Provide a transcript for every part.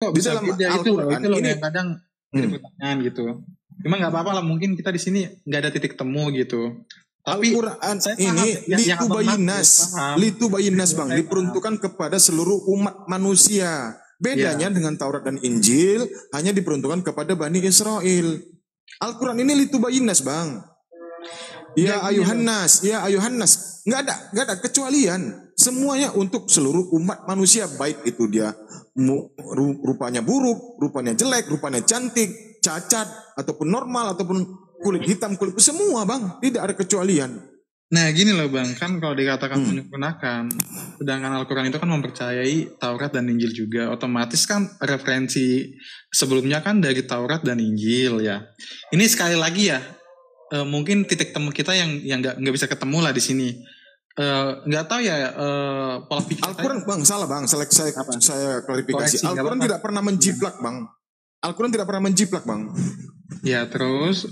kok Di bisa dalam beda? Al-Quran Itu loh ini yang kadang jadi pertanyaan gitu. Cuma nggak apa-apa lah, mungkin kita di sini nggak ada titik temu gitu. Tapi Al-Quran saya ini paham yang abang maksud, litu bayinas bang, Saya diperuntukkan kepada seluruh umat manusia. Bedanya Ya. dengan Taurat dan Injil hanya diperuntukkan kepada Bani Israel. Al-Quran ini litu bayinas bang. Ya ayuhan nas, nggak ada kecualian. Semuanya untuk seluruh umat manusia, baik itu dia rupanya buruk, rupanya jelek, rupanya cantik, cacat ataupun normal ataupun kulit hitam, kulit semua bang, tidak ada kecualian. Nah gini loh bang, kan kalau dikatakan menyempurnakan, sedangkan Al-Quran itu kan mempercayai Taurat dan Injil juga, otomatis kan referensi sebelumnya kan dari Taurat dan Injil ya. Ini sekali lagi ya, mungkin titik temu kita yang nggak bisa ketemu lah di sini. Nggak tahu ya pola pikir Al-Quran bang, salah bang, saya klarifikasi. Koreksi, Al-Quran tidak pernah menjiplak bang. Al-Quran tidak pernah menjiplak bang. Ya terus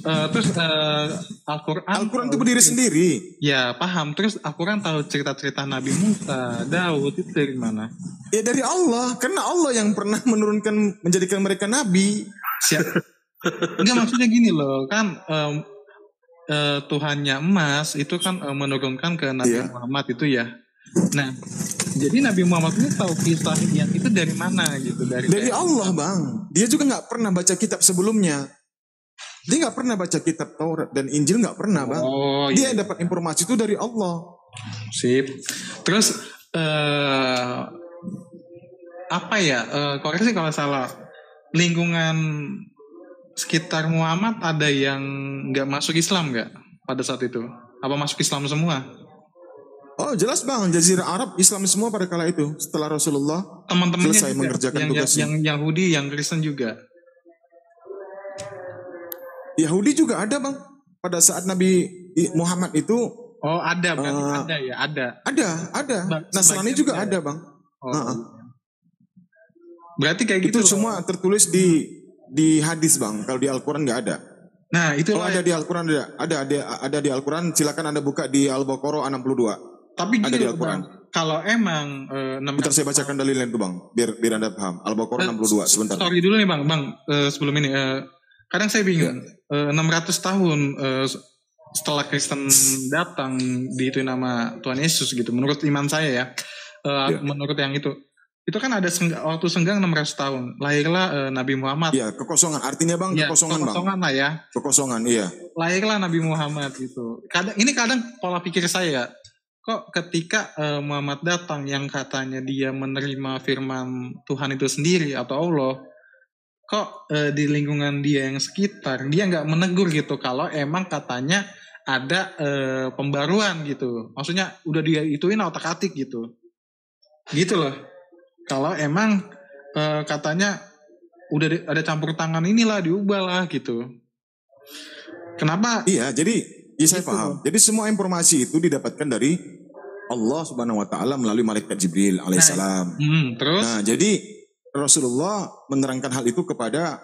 Al-Quran itu berdiri sendiri. Ya paham. Terus Al-Quran tahu cerita-cerita Nabi Musa, Daud itu dari mana? Ya dari Allah, karena Allah yang pernah menjadikan mereka nabi. Enggak, maksudnya gini loh, kan Tuhannya emas itu kan menurunkan ke Nabi Muhammad itu ya. Nah, jadi Nabi Muhammad ini tahu kisah yang itu dari mana gitu? Dari Allah bang. Dia juga nggak pernah baca kitab sebelumnya. Dia nggak pernah baca kitab Taurat dan Injil, nggak pernah bang. Dia dapat informasi itu dari Allah. Sip. Terus apa ya? Koreksi kalau salah. Lingkungan sekitar Muhammad ada yang nggak masuk Islam nggak pada saat itu? Apa masuk Islam semua? Oh jelas bang, Jazirah Arab Islam semua pada kala itu. Setelah Rasulullah teman-temannya selesai juga, mengerjakan tugasnya. Yang Yahudi, yang Kristen juga. Yahudi juga ada bang. Pada saat Nabi Muhammad itu. Oh ada, berarti ada ya, ada. Ada. Nasrani juga ada bang. Berarti kayak itu gitu. Semua tertulis di hadis bang. Kalau di Al-Quran nggak ada. Nah itu ada di Al-Quran, ada di Al-Quran. Silakan Anda buka di Al-Baqarah 62. Tapi ada di Al-Quran. Kalau emang bentar saya bacakan dalilnya itu bang, biar Anda paham. Al-Baqarah 62 sebentar. Sorry dulu nih bang, sebelum ini kadang saya bingung. 600 tahun setelah Kristen datang diituin nama Tuhan Yesus gitu. Menurut iman saya ya, menurut yang itu kan ada waktu senggang 600 tahun. Lahirlah Nabi Muhammad. Iya, kekosongan. Artinya bang, kekosongan bang. Kekosongan lah ya. Kekosongan, iya. Lahirlah Nabi Muhammad gitu. Kadang pola pikir saya, kok ketika Muhammad datang yang katanya dia menerima firman Tuhan itu sendiri atau Allah, kok di lingkungan dia yang sekitar dia nggak menegur gitu kalau emang katanya ada pembaruan gitu. Maksudnya udah dia ituin otak-atik gitu loh. Kalau emang katanya udah ada campur tangan inilah, diubah lah gitu. Kenapa? Iya, jadi saya paham. Jadi semua informasi itu didapatkan dari Allah Subhanahu wa taala melalui malaikat Jibril alaihissalam. Terus? Nah, jadi Rasulullah menerangkan hal itu kepada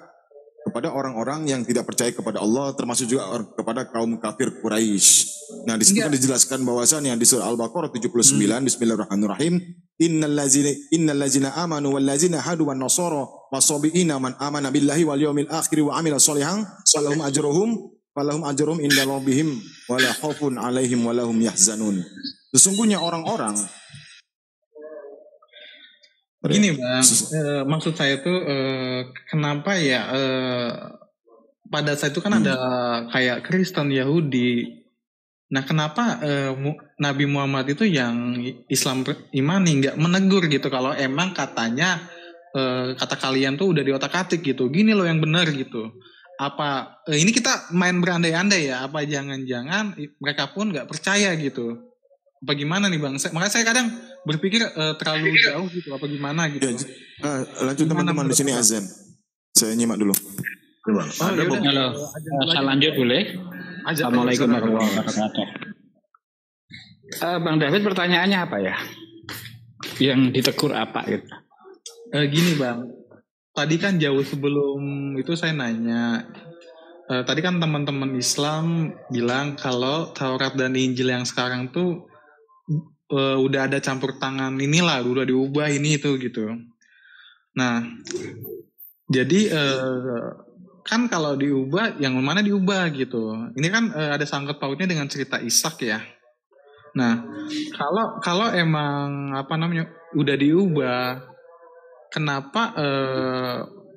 orang-orang yang tidak percaya kepada Allah, termasuk juga kepada kaum kafir Quraisy. Nah, di situ dijelaskan bahwasannya di surah Al-Baqarah 79, Bismillahirrahmanirrahim, innal ladzina amanu wal ladzina hadu wan nasara wasabiina man amana billahi wal yawmil akhir wa amila sholihan falahum ajruhum inda rabbihim wala khaufun alaihim walahum yahzanun. Sesungguhnya orang-orang gini bang, maksud saya tuh kenapa ya pada saat itu kan ada kayak Kristen, Yahudi. Nah kenapa Nabi Muhammad itu yang Islam imani nggak menegur gitu kalau emang katanya kata kalian tuh udah diotak-atik gitu. Gini loh yang benar gitu. Apa ini kita main berandai-andai ya? Apa jangan-jangan mereka pun nggak percaya gitu? Apa gimana nih bang? Makanya saya kadang berpikir terlalu jauh gitu. Apa gimana gitu? Ya, lanjut teman-teman di sini azan. Saya nyimak dulu. Saya lanjut boleh? Assalamualaikum warahmatullahi wabarakatuh. Bang David, pertanyaannya apa ya? Yang ditegur apa gitu? Gini bang, tadi kan jauh sebelum itu saya nanya. Tadi kan teman-teman Islam bilang kalau Taurat dan Injil yang sekarang tuh udah ada campur tangan inilah, udah diubah ini itu gitu. Nah, Jadi kan kalau diubah, yang mana diubah gitu. Ini kan ada sangkut pautnya dengan cerita Ishak ya. Nah, kalau emang udah diubah, kenapa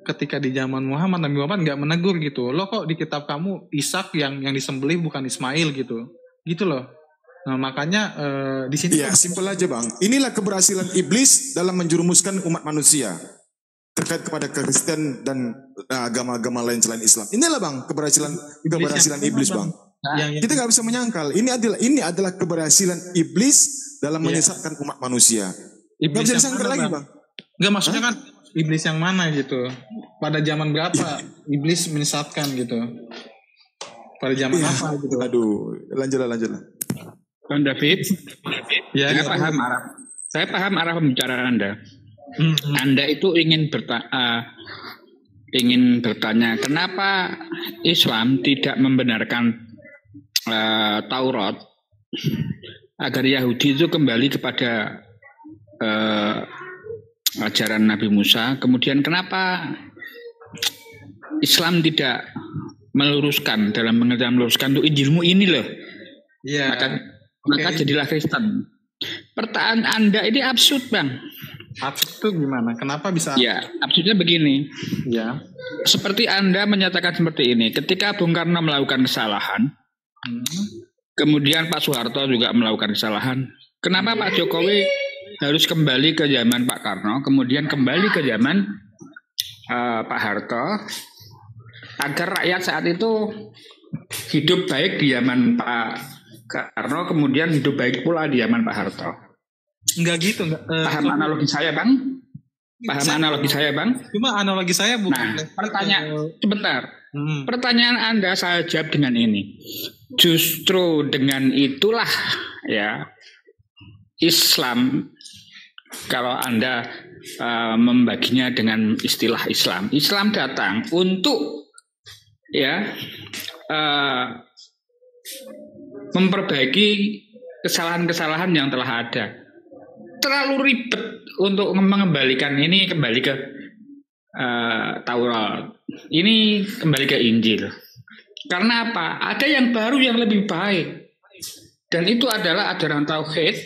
ketika di zaman Muhammad, Nabi Muhammad nggak menegur gitu? Lo kok di kitab kamu Ishak yang disembelih bukan Ismail gitu loh. Nah makanya di sini. Ya simpel aja bang. Inilah keberhasilan iblis dalam menjerumuskan umat manusia terkait kepada Kristen dan agama-agama lain selain Islam. Inilah bang keberhasilan iblis bang. Kita nggak bisa menyangkal. Ini adalah keberhasilan iblis dalam menyesatkan umat manusia. Nggak bisa disangkal lagi bang. Nggak, maksudnya kan iblis yang mana gitu? Pada zaman berapa iblis menyesatkan gitu? Pada zaman apa gitu? Aduh, lanjutlah. Bang David, saya paham arah pembicaraan Anda. Anda itu ingin bertanya kenapa Islam tidak membenarkan Taurat agar Yahudi itu kembali kepada ajaran Nabi Musa. Kemudian kenapa Islam tidak meluruskan, dalam pengertian meluruskan itu Injilmu ini loh. Iya. Maka jadilah Kristen. Pertanyaan Anda ini absurd bang. Absurd itu gimana? Kenapa bisa? Ya, absurdnya begini. Ya. Seperti Anda menyatakan seperti ini. Ketika Bung Karno melakukan kesalahan, kemudian Pak Soeharto juga melakukan kesalahan. Kenapa Pak Jokowi harus kembali ke zaman Pak Karno, kemudian kembali ke zaman Pak Harto, agar rakyat saat itu hidup baik di zaman Pak Karno, kemudian hidup baik pula di zaman Pak Harto. Enggak gitu, enggak. Paham analogi saya, Bang? Analogi saya, Bang? Cuma analogi saya bukan. Nah, sebentar. Pertanyaan Anda saya jawab dengan ini. Justru dengan itulah ya Islam, kalau Anda membaginya dengan istilah Islam datang untuk memperbaiki kesalahan-kesalahan yang telah ada. Terlalu ribet untuk mengembalikan ini kembali ke Taurat, ini kembali ke Injil. Karena apa? Ada yang baru yang lebih baik, dan itu adalah ajaran tauhid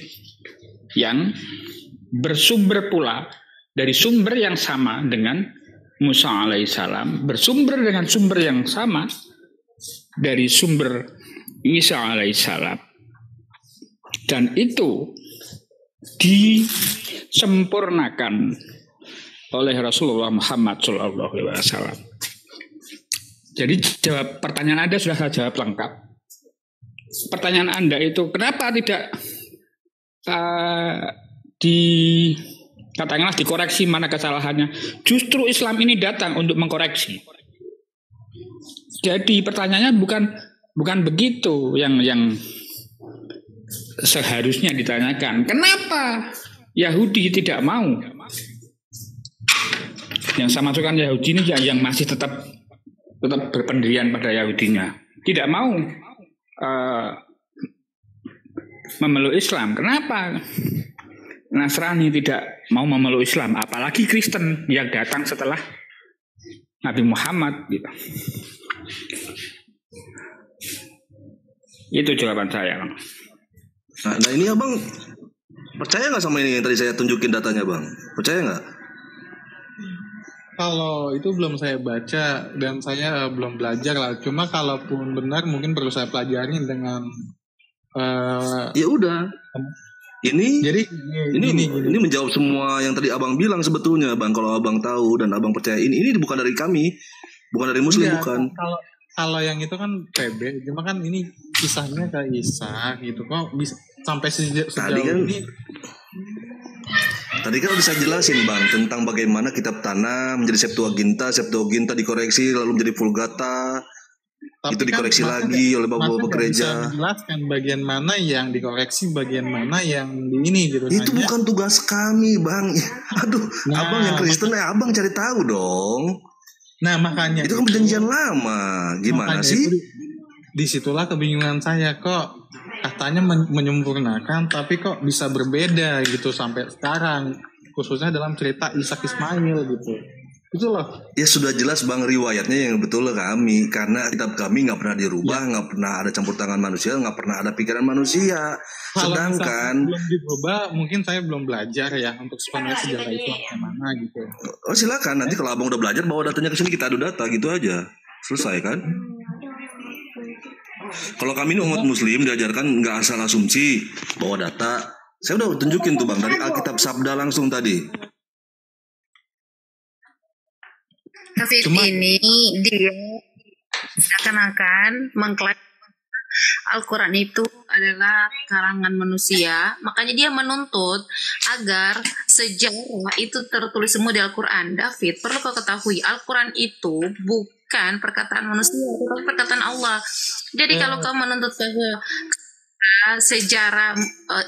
yang bersumber pula dari sumber yang sama dengan Musa alaihissalam, bersumber dengan sumber yang sama dari sumber Isa alaihissalam, dan itu disempurnakan oleh Rasulullah Muhammad SAW. Jadi jawab pertanyaan Anda sudah saya jawab lengkap. Pertanyaan Anda itu kenapa tidak katakanlah dikoreksi mana kesalahannya? Justru Islam ini datang untuk mengkoreksi. Jadi pertanyaannya bukan begitu yang seharusnya ditanyakan. Kenapa Yahudi tidak mau? Yang saya maksudkan Yahudi ini yang masih tetap berpendirian pada Yahudinya, tidak mau memeluk Islam. Kenapa? Nasrani tidak mau memeluk Islam, apalagi Kristen yang datang setelah Nabi Muhammad gitu. Itu jawaban saya, Bang. Nah ini Abang percaya nggak sama ini yang tadi saya tunjukin datanya, Bang? Percaya nggak? Kalau itu belum saya baca dan saya belum belajar lah. Cuma kalaupun benar mungkin perlu saya pelajari dengan ya udah. Ini menjawab semua yang tadi Abang bilang sebetulnya, Bang. Kalau Abang tahu dan Abang percaya ini bukan dari kami, bukan dari Muslim, bukan. Kalau yang itu kan PB, cuma kan ini kisahnya kayak Isa gitu. Kok bisa sampai sejauh ini? Tadi kan udah saya jelasin, Bang, tentang bagaimana kitab tanah menjadi Septuaginta dikoreksi lalu menjadi Vulgata. Tapi itu dikoreksi kan, lagi oleh bapak-bapak gereja. Bisa menjelaskan bagian mana yang dikoreksi, bagian mana yang di ini gitu. Itu bukan tugas kami, Bang. Aduh, Abang yang Kristen Abang cari tahu dong. Nah, makanya itu kan perjanjian lama. Gimana sih? Disitulah kebingungan saya, kok katanya menyempurnakan tapi kok bisa berbeda gitu sampai sekarang, khususnya dalam cerita Ishak Ismail gitu. Itu loh. Ya sudah jelas Bang, riwayatnya yang betul kami, karena kitab kami nggak pernah dirubah, nggak pernah ada campur tangan manusia, nggak pernah ada pikiran manusia. Kalau Sedangkan belum dirubah, mungkin saya belum belajar ya untuk sepenuhnya sejarah Islam kemana gitu. oh silakan, nanti kalau abang udah belajar bawa datanya ke sini, kita adu data gitu aja, selesai kan? Kalau kami ini umat muslim diajarkan nggak asal asumsi, bawa data. Saya udah tunjukin tuh Bang dari Alkitab Sabda langsung tadi. Tapi ini dia seakan-akan mengklaim Al-Quran itu adalah karangan manusia, makanya dia menuntut agar sejarah itu tertulis semua di Al-Quran. David, perlu kau ketahui, Al-Quran itu bukan perkataan manusia, bukan perkataan Allah. Jadi kalau kau menuntut bahwa sejarah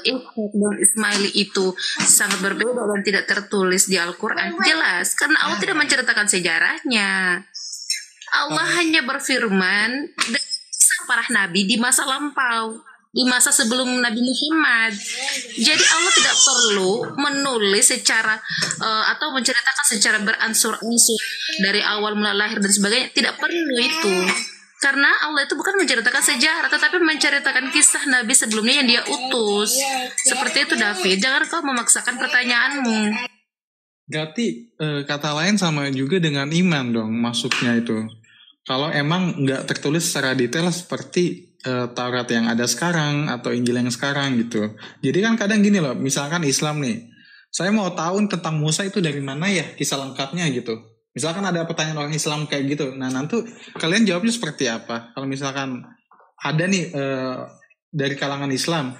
Ishak dan Ismail itu sangat berbeda dan tidak tertulis di Al-Quran, jelas karena Allah tidak menceritakan sejarahnya. Allah hanya berfirman dengan para nabi di masa lampau, di masa sebelum Nabi Muhammad. Jadi Allah tidak perlu menulis secara atau menceritakan secara beransur-ansur dari awal mulai lahir dan sebagainya. Tidak perlu itu. Karena Allah itu bukan menceritakan sejarah, tetapi menceritakan kisah Nabi sebelumnya yang dia utus. Seperti itu David, jangan kau memaksakan pertanyaanmu. Berarti kata lain sama juga dengan iman dong masuknya itu. Kalau emang nggak tertulis secara detail seperti Taurat yang ada sekarang atau Injil yang sekarang gitu. Jadi kan kadang gini loh, misalkan Islam nih, saya mau tahu tentang Musa itu dari mana ya kisah lengkapnya gitu. Misalkan ada pertanyaan orang Islam kayak gitu, nah nanti kalian jawabnya seperti apa? Kalau misalkan ada nih dari kalangan Islam,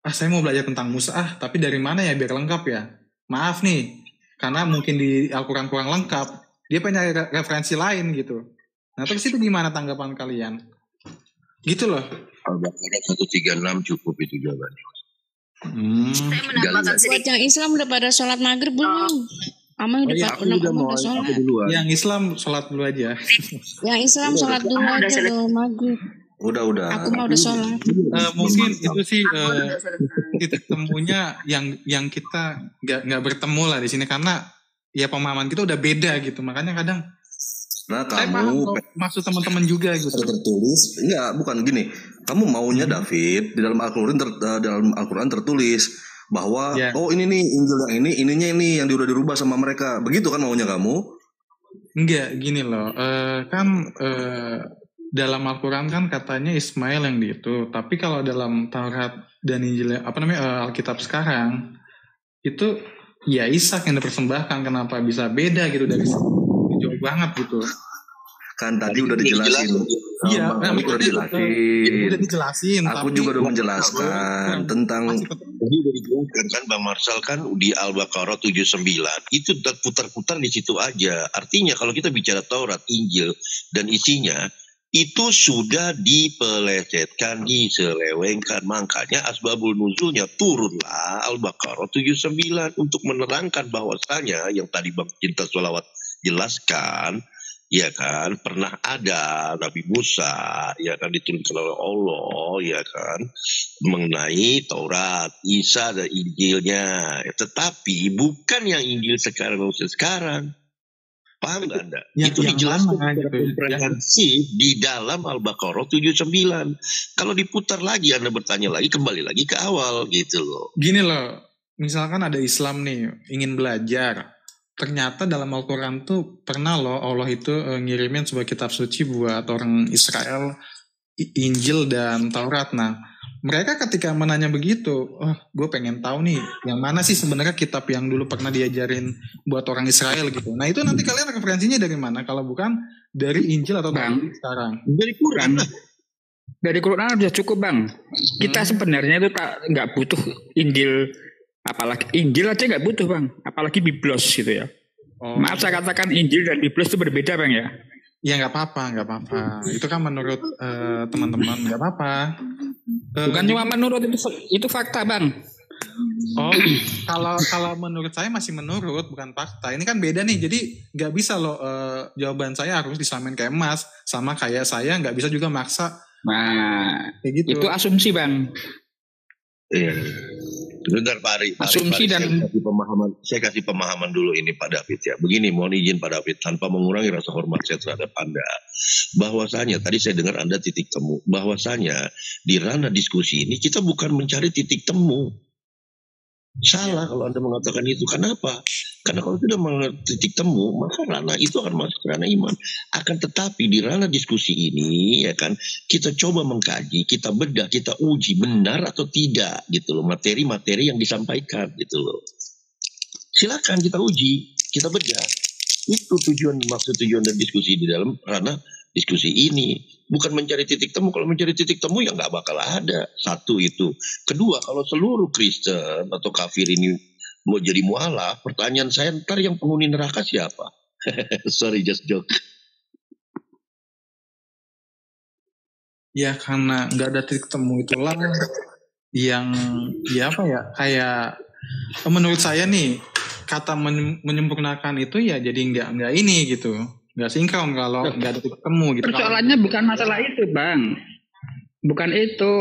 saya mau belajar tentang Musa, tapi dari mana ya biar lengkap ya? Maaf nih, karena mungkin di Al-Quran kurang lengkap, dia punya referensi lain gitu. Nah terus itu gimana tanggapan kalian? Gitu loh. Al-Baqarah 136 cukup itu jawabannya. Saya menambahkan sedikit. Buat yang Islam udah pada sholat maghrib belum? Amang udah mau sholat. Yang Islam sholat dulu aja. Yang Islam sholat dulu aja loh maghrib. Udah. Aku mah udah sholat. Mungkin itu sih titik temunya yang kita nggak bertemu lah di sini karena ya pemahaman kita udah beda gitu. Makanya kadang nah saya paham maksud teman-teman juga gitu. Tertulis, enggak, bukan gini. Kamu maunya David di dalam Al-Quran tertulis bahwa oh ini nih Injil yang ini, ininya ini yang udah dirubah sama mereka. Begitu kan maunya kamu? Enggak, gini loh. Dalam Al-Quran kan katanya Ismail yang itu, tapi kalau dalam Taurat dan Injil Alkitab sekarang itu ya Ishak yang dipersembahkan. Kenapa bisa beda gitu dari jauh banget gitu. Kan tadi udah dijelasin. Iya, udah dijelasin. Aku juga udah menjelaskan tentang jadi udah dijelaskan kan Bang Marsal kan di Al-Baqarah 79 itu putar-putar di situ aja. Artinya kalau kita bicara Taurat, Injil dan isinya itu sudah dipelesetkan, diselewengkan. Makanya asbabul nuzulnya turunlah Al-Baqarah 79 untuk menerangkan bahwasanya yang tadi Bang Cinta Sholawat jelaskan, ya kan, pernah ada Nabi Musa, ya kan, diturunkan oleh Allah, ya kan, mengenai Taurat, Isa dan Injilnya. Tetapi bukan yang Injil sekarang. Paham nggak Anda? Itu dijelaskan komprehensif di dalam Al-Baqarah 79. Kalau diputar lagi, Anda bertanya lagi, kembali lagi ke awal gitu loh. Gini loh, misalkan ada Islam nih, ingin belajar. Ternyata dalam Al-Quran tuh pernah loh Allah itu ngirimin sebuah kitab suci buat orang Israel, Injil dan Taurat. Nah, mereka ketika menanya begitu, gue pengen tahu nih, yang mana sih sebenarnya kitab yang dulu pernah diajarin buat orang Israel gitu. Nah itu nanti kalian referensinya dari mana? Kalau bukan dari Injil atau Taurat sekarang? Dari Quran. Dari Quran sudah cukup Bang. Kita sebenarnya itu nggak butuh Injil. Apalagi Injil aja nggak butuh Bang, apalagi Biblos gitu ya. Maaf saya katakan Injil dan Biblos itu berbeda Bang ya. Ya nggak apa-apa. Itu kan menurut teman-teman nggak apa-apa. Bukan cuma menurut, itu fakta Bang. Oh, kalau menurut saya masih menurut, bukan fakta. Ini kan beda nih, jadi nggak bisa loh jawaban saya harus disamain kayak Mas, sama kayak saya nggak bisa juga maksa. Nah, kayak gitu. Itu asumsi Bang. Iya. Bentar Pak Ari, asumsi dan saya kasih pemahaman dulu ini Pak David ya. Begini, mohon izin Pak David tanpa mengurangi rasa hormat saya terhadap Anda. Bahwasanya tadi saya dengar Anda titik temu. Bahwasanya di ranah diskusi ini kita bukan mencari titik temu. Salah kalau Anda mengatakan itu. Kenapa? Karena kalau sudah mengerti titik temu, maka ranah itu akan masuk ke ranah iman. Akan tetapi di ranah diskusi ini, ya kan, kita coba mengkaji, kita bedah, kita uji benar atau tidak, gitu loh, materi-materi yang disampaikan, gitu loh. Silakan kita uji, kita bedah. Itu maksud tujuan dan diskusi di dalam ranah diskusi ini. Bukan mencari titik temu. Kalau mencari titik temu ya nggak bakal ada. Satu itu. Kedua, kalau seluruh Kristen atau kafir ini mau jadi mualaf, pertanyaan saya ntar yang penghuni neraka siapa? Sorry, just joke. Ya karena nggak ada titik temu itulah yang ya apa ya, kayak menurut saya nih kata menyempurnakan itu ya jadi nggak ini gitu. Nggak sinkron kalau nggak ada titik temu gitu. Persoalannya bukan masalah itu, Bang. Bukan itu.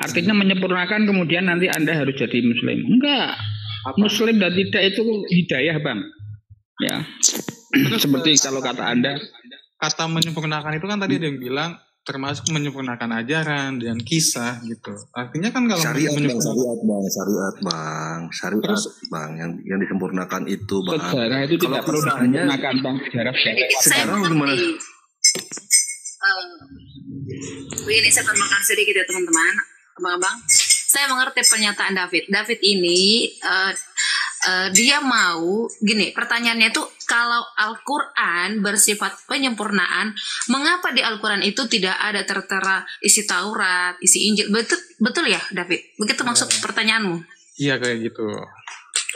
Artinya menyempurnakan kemudian nanti Anda harus jadi Muslim. Enggak. Apa? Muslim dan tidak itu hidayah, Bang. Ya. Seperti kalau kata Anda. Kata menyempurnakan itu kan tadi ada yang bilang termasuk menyempurnakan ajaran dan kisah gitu. Artinya kan kalau syariat bang, yang disempurnakan itu bang. Sejarah itu tidak perlu disempurnakan bang. Sekarang gimana? Begini, saya tambahkan sedikit ya teman-teman, abang-abang. Saya mengerti pernyataan David. David ini dia mau gini, pertanyaannya itu kalau Al-Quran bersifat penyempurnaan, mengapa di Al-Quran itu tidak ada tertera isi Taurat, isi Injil? Betul ya David? Begitu maksud pertanyaanmu? Iya kayak gitu.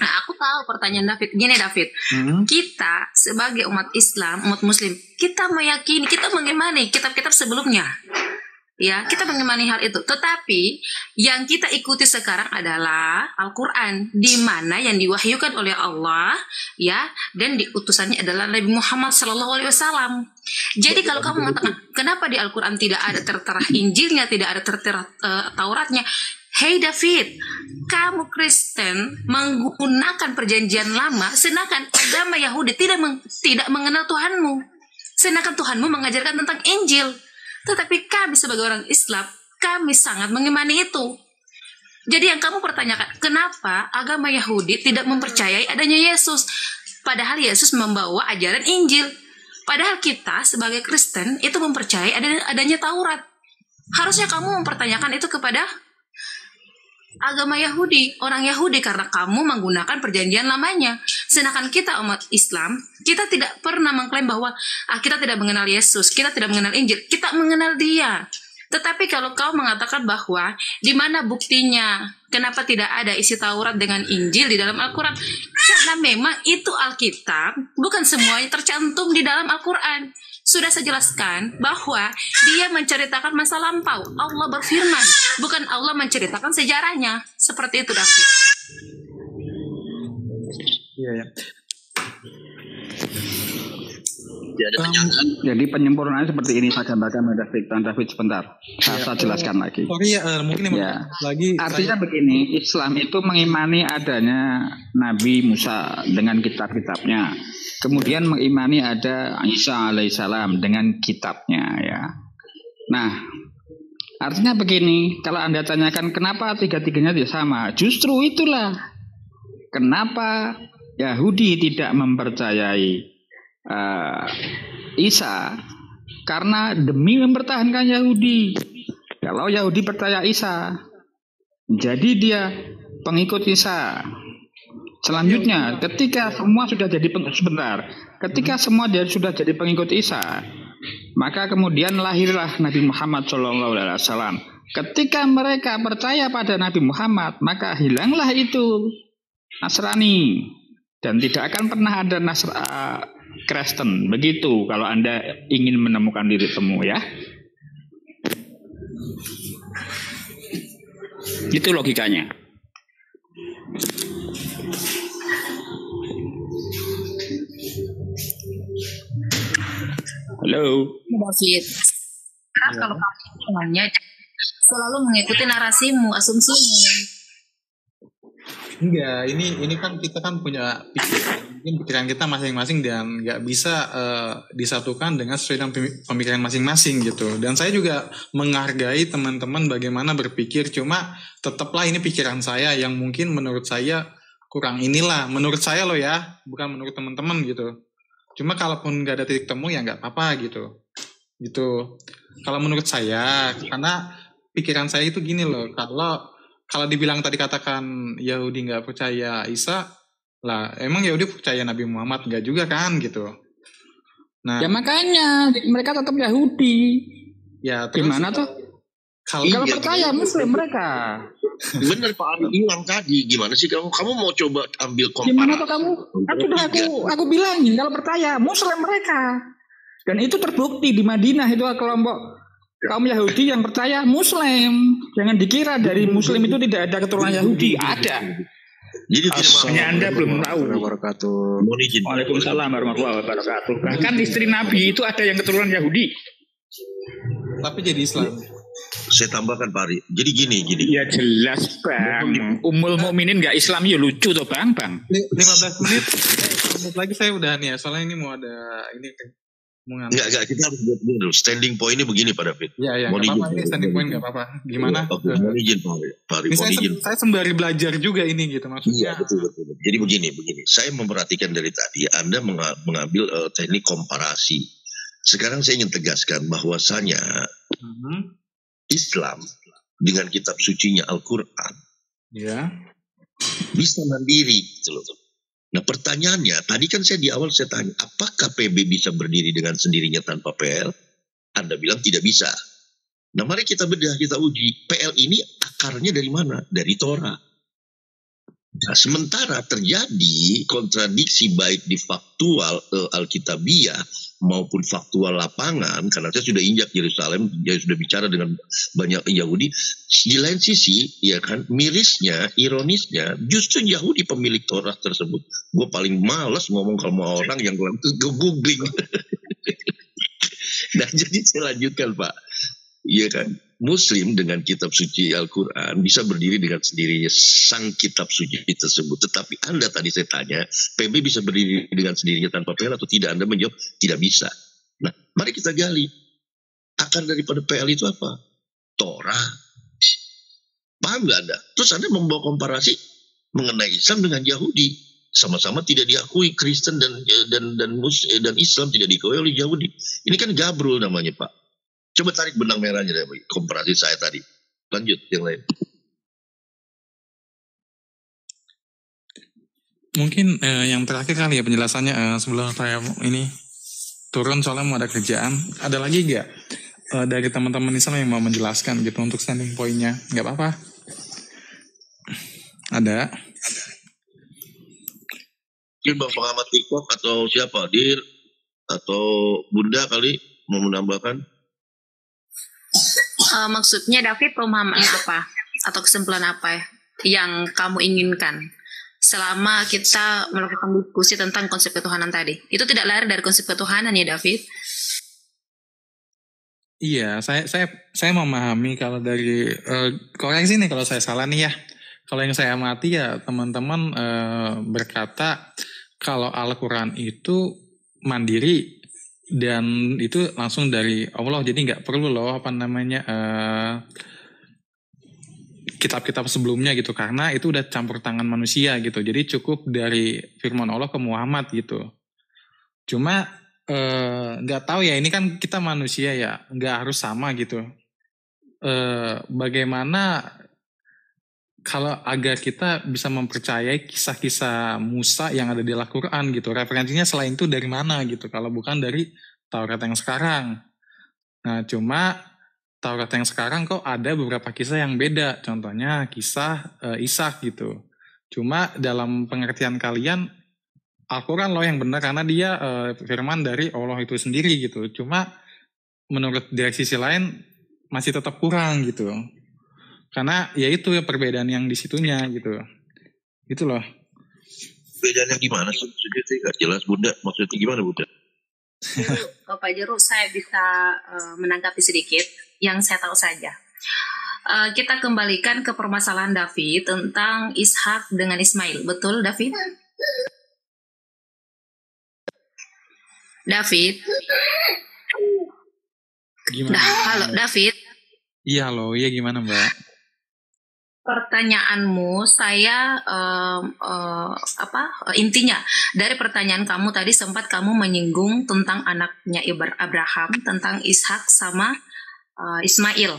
Nah, aku tahu pertanyaan David. Gini David, kita sebagai umat Islam, umat Muslim, kita meyakini, kita mengimani kitab-kitab sebelumnya. Ya, kita mengimani hal itu. Tetapi yang kita ikuti sekarang adalah Al-Quran, di mana yang diwahyukan oleh Allah, ya, dan diutusannya adalah Nabi Muhammad SAW. Jadi kalau kamu mengatakan kenapa di Al-Quran tidak ada tertera Injilnya, tidak ada tertera Tauratnya, hey David, kamu Kristen menggunakan perjanjian lama, sedangkan agama Yahudi tidak mengenal Tuhanmu. Sedangkan Tuhanmu mengajarkan tentang Injil. Tetapi kami sebagai orang Islam, kami sangat mengimani itu. Jadi yang kamu pertanyakan, kenapa agama Yahudi tidak mempercayai adanya Yesus? Padahal Yesus membawa ajaran Injil. Padahal kita sebagai Kristen itu mempercayai adanya Taurat. Harusnya kamu mempertanyakan itu kepada agama Yahudi, orang Yahudi, karena kamu menggunakan perjanjian lamanya. Sedangkan kita umat Islam, kita tidak pernah mengklaim bahwa kita tidak mengenal Yesus, kita tidak mengenal Injil, kita mengenal Dia. Tetapi kalau kau mengatakan bahwa di mana buktinya, kenapa tidak ada isi Taurat dengan Injil di dalam Al-Quran? Karena memang itu Alkitab, bukan semuanya tercantum di dalam Al-Quran. Sudah saya jelaskan bahwa dia menceritakan masa lampau. Allah berfirman, bukan Allah menceritakan sejarahnya. Seperti itu, David. Iya ya. Jadi penyempurnaan seperti ini saya gambarkan David sebentar. Saya jelaskan lagi. Sorry ya, mungkin lagi. Artinya begini, Islam itu mengimani adanya Nabi Musa dengan kitab-kitabnya. Kemudian mengimani ada Isa alaihissalam dengan kitabnya ya. Nah, artinya begini, kalau Anda tanyakan kenapa tiga-tiganya tidak sama, justru itulah kenapa Yahudi tidak mempercayai Isa, karena demi mempertahankan Yahudi. Kalau Yahudi percaya Isa, jadi dia pengikut Isa. Selanjutnya, ketika semua sudah jadi sudah jadi pengikut Isa, maka kemudian lahirlah Nabi Muhammad SAW. Ketika mereka percaya pada Nabi Muhammad, maka hilanglah itu Nasrani dan tidak akan pernah ada Kristen. Begitu kalau Anda ingin menemukan titik temu ya. Itu logikanya. Halo. David. Karena kalau kamu selalu mengikuti narasimu, asumsimu. Enggak, ini kan kita kan punya pikiran kita masing-masing dan nggak bisa disatukan dengan sesuai dengan pemikiran masing-masing gitu. Dan saya juga menghargai teman-teman bagaimana berpikir, cuma tetaplah ini pikiran saya yang mungkin menurut saya kurang inilah, menurut saya loh ya, bukan menurut teman-teman gitu. Cuma kalaupun nggak ada titik temu ya nggak apa-apa gitu. Kalau menurut saya, karena pikiran saya itu gini loh, kalau dibilang tadi katakan Yahudi nggak percaya Isa, lah emang Yahudi percaya Nabi Muhammad nggak juga kan gitu. Nah, ya makanya mereka tetap Yahudi. Ya terus, gimana tuh? Kalau percaya Muslim mereka. Bener Pak Ari bilang tadi, gimana sih kamu mau coba ambil komparasi? Gimana tuh kamu? Aku bilangin kalau percaya Muslim mereka. Dan itu terbukti di Madinah itu kelompok kaum Yahudi yang percaya Muslim. Jangan dikira dari Muslim itu tidak ada keturunan Yahudi. Ada. Jadi hanya Anda belum tahu. Waalaikumsalam warahmatullahi wabarakatuh. Bahkan istri Nabi itu ada yang keturunan Yahudi. Tapi jadi Islam. Saya tambahkan Pak Ari. Jadi gini. Ya jelas Bang. Ummul Mukminin nggak Islam ya lucu tuh Bang. 15 menit lagi saya udah nih ya. Soalnya ini mau ada ini. Enggak, kita harus buat dulu. Standing point-nya begini Pak David. Iya, enggak apa-apa. Ini standing point enggak apa-apa. Gimana? Mohon izin Pak Ari. Saya sembari belajar juga ini gitu maksudnya. Iya, betul. Jadi begini. Saya memperhatikan dari tadi Anda mengambil teknik komparasi. Sekarang saya ingin tegaskan bahwasanya Islam dengan kitab sucinya Al-Qur'an bisa mandiri gitu loh. Nah pertanyaannya, tadi kan di awal saya tanya, apakah PB bisa berdiri dengan sendirinya tanpa PL? Anda bilang tidak bisa. Nah mari kita bedah, kita uji. PL ini akarnya dari mana? Dari Torah. Nah, sementara terjadi kontradiksi baik di faktual Alkitabiah maupun faktual lapangan, karena saya sudah injak Yerusalem, saya sudah bicara dengan banyak Yahudi. Di lain sisi, ya kan, mirisnya, ironisnya, justru Yahudi pemilik Torah tersebut. Gue paling malas ngomong kalau orang yang gue googling. Nah jadi saya lanjutkan Pak. Iya kan, Muslim dengan kitab suci Al-Quran bisa berdiri dengan sendirinya sang kitab suci tersebut. Tetapi Anda tadi saya tanya, PB bisa berdiri dengan sendirinya tanpa PL atau tidak? Anda menjawab tidak bisa. Nah, mari kita gali. Akar daripada PL itu apa? Torah. Paham nggak Anda? Terus Anda membawa komparasi mengenai Islam dengan Yahudi. Sama-sama tidak diakui Kristen dan Islam tidak diakui oleh Yahudi. Ini kan gabrul namanya Pak. Coba tarik benang merahnya dari komparasi saya tadi. Lanjut yang lain. Mungkin yang terakhir kali ya penjelasannya sebelum saya ini turun soalnya mau ada kerjaan. Ada lagi nggak dari teman-teman Islam yang mau menjelaskan gitu untuk standing point-nya? Nggak apa-apa. Ada. Mungkin Bang pengamat TikTok atau siapa? Dir atau Bunda kali mau menambahkan? Maksudnya David pemahaman apa atau kesimpulan apa ya yang kamu inginkan selama kita melakukan diskusi tentang konsep ketuhanan tadi? Itu tidak lari dari konsep ketuhanan ya David? Iya, saya memahami kalau dari koreksi nih kalau saya salah nih ya. Kalau yang saya amati ya teman-teman berkata kalau Al-Quran itu mandiri dan itu langsung dari Allah, jadi nggak perlu loh kitab-kitab sebelumnya gitu, karena itu udah campur tangan manusia gitu, jadi cukup dari firman Allah ke Muhammad gitu. Cuma nggak tahu ya, ini kan kita manusia ya, nggak harus sama gitu. Bagaimana kalau agar kita bisa mempercayai kisah-kisah Musa yang ada di Al-Quran gitu, referensinya selain itu dari mana gitu, kalau bukan dari Taurat yang sekarang. Nah cuma Taurat yang sekarang kok ada beberapa kisah yang beda, contohnya kisah Ishak gitu. Cuma dalam pengertian kalian Al-Quran loh yang benar karena dia firman dari Allah itu sendiri gitu. Cuma menurut dari sisi lain masih tetap kurang gitu. Karena ya itu ya perbedaan yang di situnya gitu. Gitu loh. Bedanya gimana sih? Maksudnya sih gak jelas Bunda. Maksudnya gimana Bunda? Kalau Pak Jeru saya bisa menanggapi sedikit yang saya tahu saja. kita kembalikan ke permasalahan David tentang Ishak dengan Ismail. Betul, David? David? Gimana? Halo, David? Iya, halo. Iya, gimana, Mbak? Pertanyaanmu, saya intinya dari pertanyaan kamu tadi sempat kamu menyinggung tentang anaknya Abraham, tentang Ishak sama Ismail.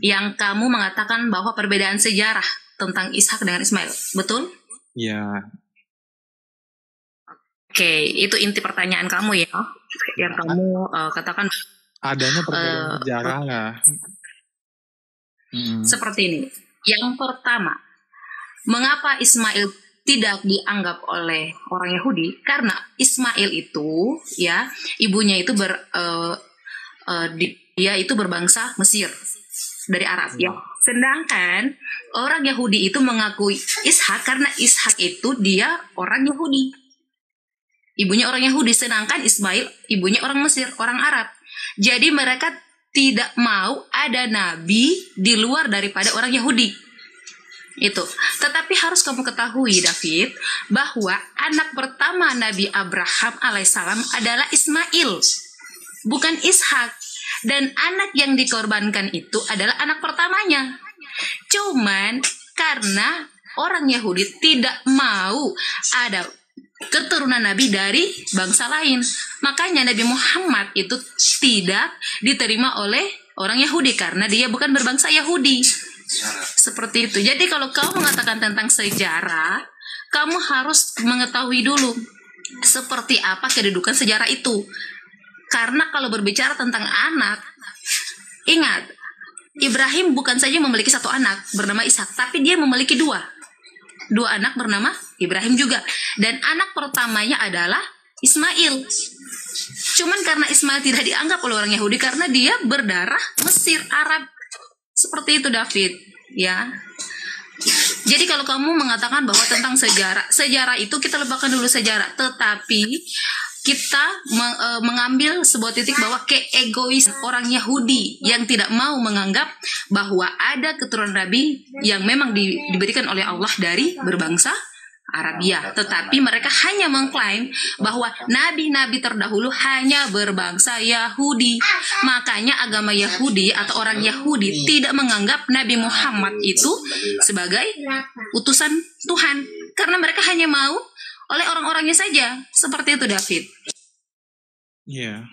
Yang kamu mengatakan bahwa perbedaan sejarah tentang Ishak dengan Ismail, betul? Iya. Oke, itu inti pertanyaan kamu ya, yang kamu katakan. Adanya perbedaan sejarah lah. Seperti ini. Yang pertama, mengapa Ismail tidak dianggap oleh orang Yahudi? Karena Ismail itu, ya, ibunya itu dia itu berbangsa Mesir dari Arab, ya. Sedangkan orang Yahudi itu mengakui Ishak karena Ishak itu dia orang Yahudi. Ibunya orang Yahudi, sedangkan Ismail ibunya orang Mesir, orang Arab. Jadi mereka tidak mau ada nabi di luar daripada orang Yahudi. Itu. Tetapi harus kamu ketahui, David, bahwa anak pertama Nabi Abraham alaihissalam adalah Ismail, bukan Ishak. Dan anak yang dikorbankan itu adalah anak pertamanya. Cuman karena orang Yahudi tidak mau ada keturunan Nabi dari bangsa lain, makanya Nabi Muhammad itu tidak diterima oleh orang Yahudi karena dia bukan berbangsa Yahudi. Seperti itu. Jadi kalau kau mengatakan tentang sejarah, kamu harus mengetahui dulu seperti apa kedudukan sejarah itu. Karena kalau berbicara tentang anak, ingat, Ibrahim bukan saja memiliki satu anak bernama Ishak, tapi dia memiliki dua anak bernama Ibrahim juga. Dan anak pertamanya adalah Ismail. Cuman karena Ismail tidak dianggap oleh orang Yahudi karena dia berdarah Mesir, Arab. Seperti itu, David, ya. Jadi kalau kamu mengatakan bahwa tentang sejarah itu kita lupakan dulu sejarah, tetapi kita mengambil sebuah titik bahwa keegois orang Yahudi yang tidak mau menganggap bahwa ada keturunan Nabi yang memang diberikan oleh Allah dari berbangsa Arabia, tetapi mereka hanya mengklaim bahwa nabi-nabi terdahulu hanya berbangsa Yahudi. Makanya agama Yahudi atau orang Yahudi tidak menganggap Nabi Muhammad itu sebagai utusan Tuhan, karena mereka hanya mau oleh orang-orangnya saja. Seperti itu, David. Iya.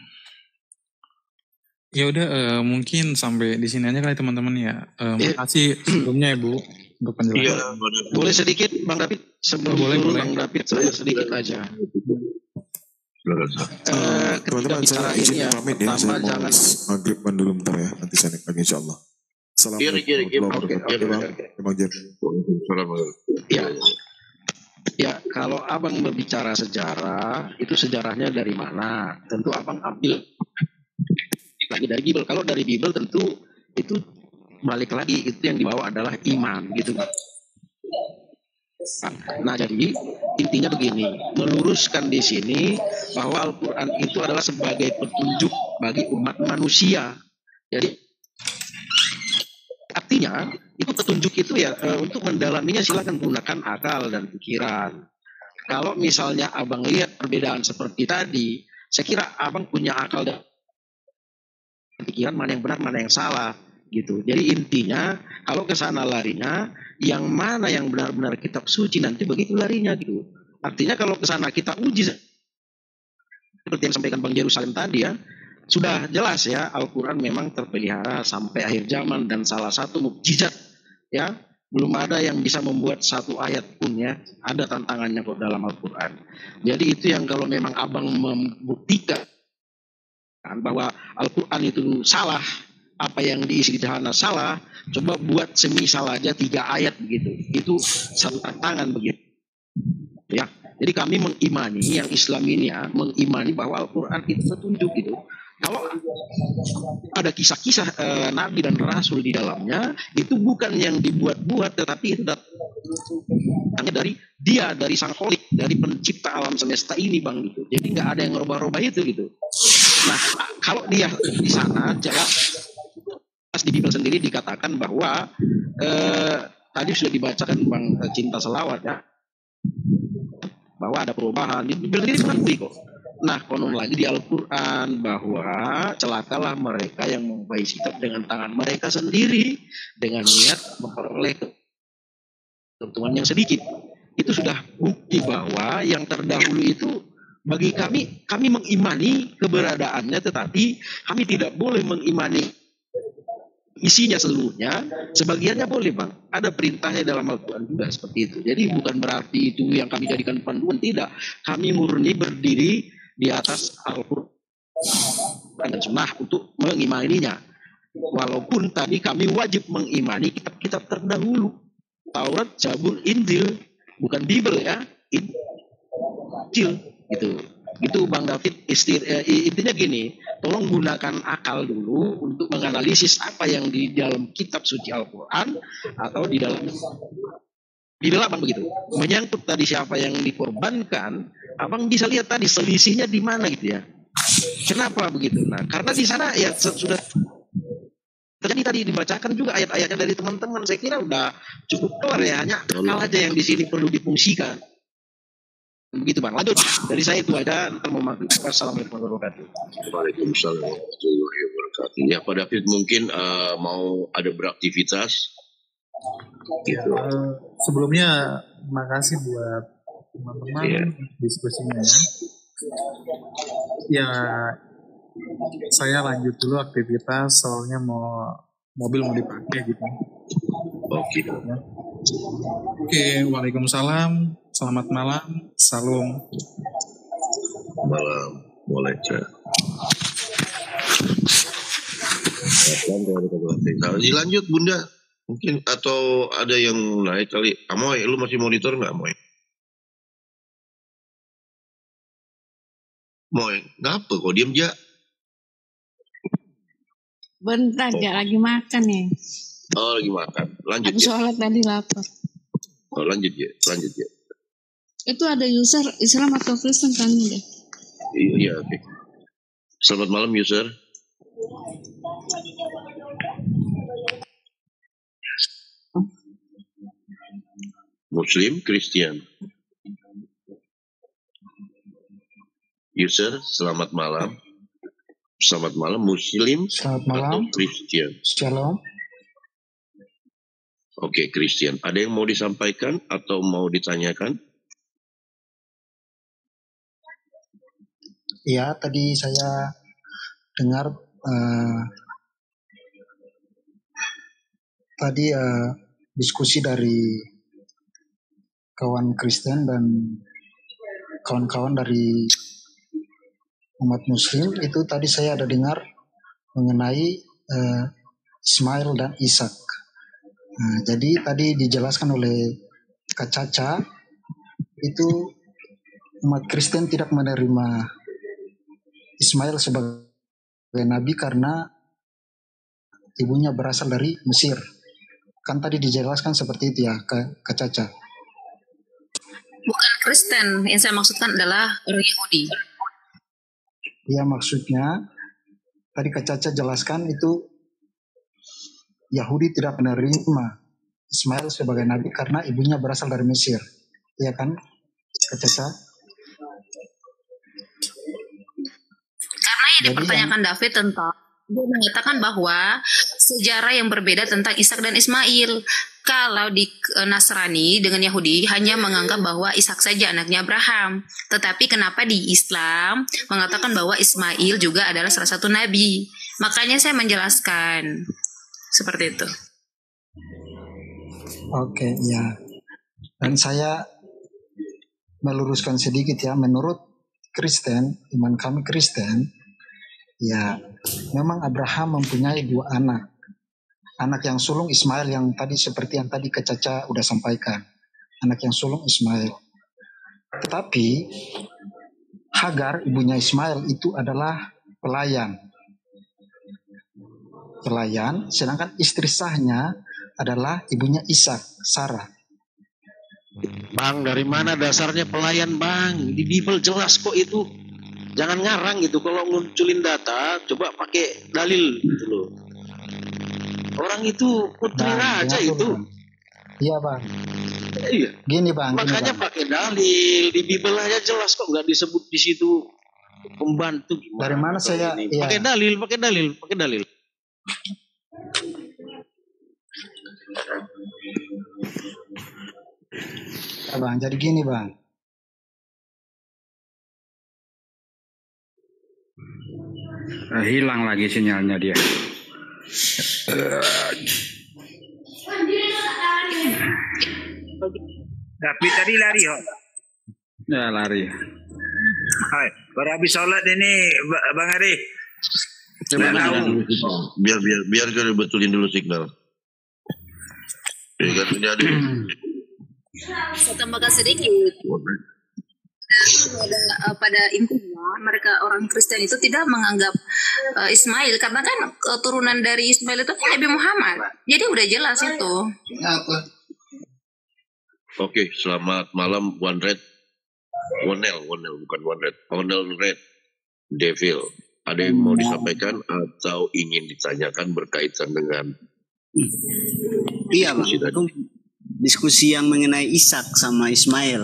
Ya udah, mungkin sampai di sini aja kali teman-teman ya. Makasih sebelumnya ya Bu untuk penjelasan. Boleh sedikit Bang David sebelum boleh. Bang David saya sedikit aja. Teman-teman saya izin pamit ya, saya mau maghribkan dulu bentar ya, nanti saya naik lagi insyaallah. Assalamualaikum warahmatullahi wabarakatuh. Ya, kalau abang berbicara sejarah, itu sejarahnya dari mana? Tentu abang ambil lagi dari Bible. Kalau dari Bible tentu itu balik lagi, itu yang dibawa adalah iman, gitu. Nah, jadi intinya begini, meluruskan di sini bahwa Al-Quran itu adalah sebagai petunjuk bagi umat manusia. Jadi artinya itu petunjuk itu ya, untuk mendalaminya silakan gunakan akal dan pikiran. Kalau misalnya abang lihat perbedaan seperti tadi, saya kira abang punya akal dan pikiran mana yang benar mana yang salah gitu. Jadi intinya kalau ke sana larinya, yang mana yang benar-benar kitab suci nanti begitu larinya gitu. Artinya kalau ke sana kita uji seperti yang sampaikan Bang Yerusalem tadi ya, sudah jelas ya Al-Quran memang terpelihara sampai akhir zaman dan salah satu mukjizat ya, belum ada yang bisa membuat satu ayat pun ya, ada tantangannya kok dalam Al-Quran. Jadi itu yang kalau memang abang membuktikan bahwa Al-Quran itu salah, apa yang diisi di sana salah, coba buat semisal aja 3 ayat begitu, itu satu tantangan begitu ya. Jadi kami mengimani, yang Islam ini ya, mengimani bahwa Al-Quran itu petunjuk gitu. Kalau ada kisah-kisah Nabi dan Rasul di dalamnya, itu bukan yang dibuat-buat, tetapi itu datangnya dari dia, dari sang kholik, dari pencipta alam semesta ini bang gitu. Jadi nggak ada yang ngerubah-rubah itu gitu. Nah kalau dia di sana jelas jelas di Bible sendiri dikatakan bahwa tadi sudah dibacakan Bang Cinta Selawat ya, bahwa ada perubahan. Di Bible sendiri mengakui kok. Nah, konon lagi di Al-Quran bahwa celakalah mereka yang membaik sikap dengan tangan mereka sendiri dengan niat memperoleh keuntungan yang sedikit. Itu sudah bukti bahwa yang terdahulu itu bagi kami mengimani keberadaannya, tetapi kami tidak boleh mengimani isinya seluruhnya. Sebagiannya boleh Bang, ada perintahnya dalam Al-Quran juga seperti itu. Jadi bukan berarti itu yang kami jadikan panduan, tidak. Kami murni berdiri di atas Al-Quran dan Sunnah untuk mengimaninya. Walaupun tadi kami wajib mengimani kitab-kitab terdahulu, Taurat, Zabur, Injil, bukan Bible ya, Injil gitu. Itu Bang David, intinya gini, tolong gunakan akal dulu untuk menganalisis apa yang di dalam kitab suci Al-Quran atau di dalam Bible Abang begitu. Menyangkut tadi siapa yang dikorbankan, Abang bisa lihat tadi selisihnya di mana gitu ya. Kenapa begitu? Nah, karena di sana ya sudah terjadi tadi dibacakan juga ayat-ayatnya dari teman-teman. Saya kira udah cukup keluar ya, hanya akal aja yang di sini perlu difungsikan. Begitu Bang. Lanjut dari saya itu aja. Assalamualaikum warahmatullahi wabarakatuh. Waalaikumsalam warahmatullahi wabarakatuh. Ya Pak David mungkin mau ada beraktivitas. Gitu. Sebelumnya terima kasih buat teman-teman diskusinya ya. Ya saya lanjut dulu aktivitas soalnya mobil mau dipakai gitu. Oke. Ya. Oke, waalaikumsalam. Selamat malam. Salam. Malam. Boleh cek. Dilanjut Bunda. Mungkin atau ada yang naik kali. Amoy, lu masih monitor nggak Moy? Moy, ngapa kok diem ja? Bentar, lagi makan ya. Oh lagi makan. Lanjut Aku ya. sholat tadi lapar. Oh lanjut ya. Itu ada user Islam atau Kristen kan deh. Iya oke. Selamat malam user. Muslim, Kristen. User, selamat malam. Selamat malam, Muslim Selamat malam. atau Kristen? Shalom. Oke, Kristen. Ada yang mau disampaikan atau mau ditanyakan? Ya, tadi saya dengar diskusi dari kawan Kristen dan kawan-kawan dari umat Muslim. Itu tadi saya ada dengar mengenai Ismail dan Ishak. Nah, jadi tadi dijelaskan oleh Kak Caca, itu umat Kristen tidak menerima Ismail sebagai nabi karena ibunya berasal dari Mesir. Kan tadi dijelaskan seperti itu ya, Kak Caca. Bukan Kristen, yang saya maksudkan adalah orang Yahudi. Ya, maksudnya tadi Kak Caca jelaskan itu Yahudi tidak menerima Ismail sebagai nabi karena ibunya berasal dari Mesir. Iya kan, Kak Caca? Karena yang dipertanyakan David tentang, dia mengatakan bahwa sejarah yang berbeda tentang Ishak dan Ismail. Kalau di Nasrani dengan Yahudi hanya menganggap bahwa Ishak saja anaknya Abraham. Tetapi kenapa di Islam mengatakan bahwa Ismail juga adalah salah satu nabi? Makanya saya menjelaskan seperti itu. Oke, ya. Dan saya meluruskan sedikit ya, menurut Kristen, iman kami Kristen, ya memang Abraham mempunyai 2 anak. Anak yang sulung Ismail yang tadi seperti yang tadi Kak Caca udah sampaikan. Anak yang sulung Ismail. Tetapi Hagar, ibunya Ismail itu adalah pelayan. Pelayan, sedangkan istri sahnya adalah ibunya Ishak, Sarah. Bang, dari mana dasarnya pelayan Bang? Di Bible jelas kok itu. Jangan ngarang gitu. Kalau ngunculin data, coba pakai dalil gitu loh. Orang itu putri raja itu. Iya bang. Iya. Gini bang. Makanya pakai dalil di Bible aja jelas kok, nggak disebut di situ pembantu gimana. Dari mana saya? Iya. Pakai dalil. Ya, bang, jadi gini bang. Hilang lagi sinyalnya dia. Tapi tadi lari kok. Ya lari. Hai, baru habis sholat ini Bang Ari. Biar kita betulin dulu signal. Ya kan ini ada. Saya tambahkan sedikit. Pada intinya mereka orang Kristen itu tidak menganggap Ismail, karena kan keturunan dari Ismail itu kan Nabi Muhammad. Jadi udah jelas itu. Oke, selamat malam Onel bukan One Red. Onel Red Devil. Ada yang mau disampaikan atau ingin ditanyakan berkaitan dengan iya bang, itu diskusi yang mengenai Ishak sama Ismail.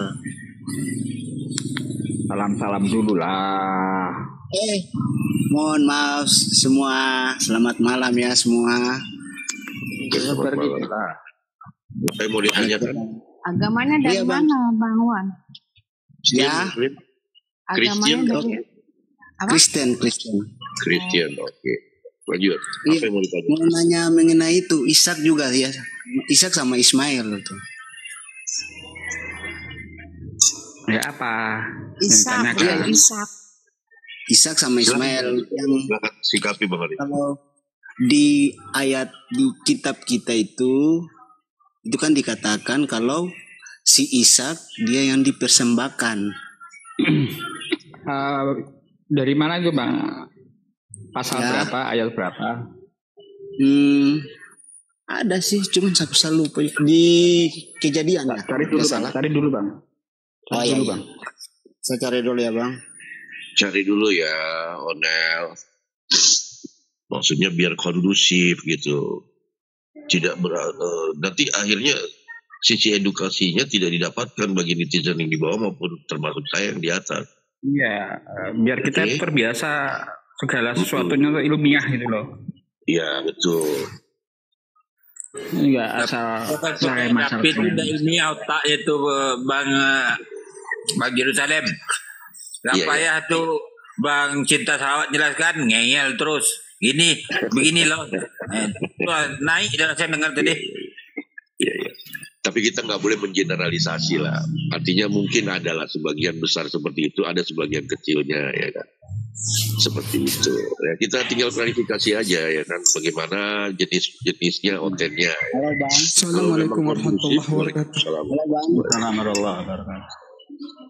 Salam dulu lah. Mohon maaf semua, selamat malam ya semua. Selamat malam. Saya mau ditanyakan. Agamanya dari mana Bang Wan? Ya. Kristen. Kristen. Kristen, oke. Lanjut. Apa yang mau ditanya? Mau nanya mengenai itu Ishak juga ya. Ishak sama Ismail itu. Ya apa? Ishak sama Ismail yang sikapi Bang Ari. Kalau di ayat di kitab kita itu kan dikatakan kalau si Ishak dia yang dipersembahkan. Dari mana itu Bang? Pasal berapa? Ayat berapa? Ada sih, cuman saya lupa di Kejadian. Cari dulu Bang. Bang. Saya cari dulu ya Bang. Cari dulu ya Onel. Maksudnya biar kondusif gitu. Tidak nanti akhirnya sisi edukasinya tidak didapatkan bagi netizen yang di bawah maupun termasuk saya yang di atas. Iya, biar kita terbiasa segala sesuatunya ilmiah gitu loh. Iya betul. Enggak asal pakai tapi tidak ilmiah otaknya itu Bang Yerusalem. Gak payah tuh Bang Cinta Sarawat jelaskan, ngeyel terus. Begini loh. Naik dan saya dengar tadi. Iya. Tapi kita nggak boleh mengeneralisasi lah. Artinya mungkin adalah sebagian besar seperti itu, ada sebagian kecilnya ya kan. Seperti itu. Ya, kita tinggal klarifikasi aja ya kan, bagaimana jenis-jenisnya ontennya. Ya. Assalamualaikum warahmatullahi wabarakatuh.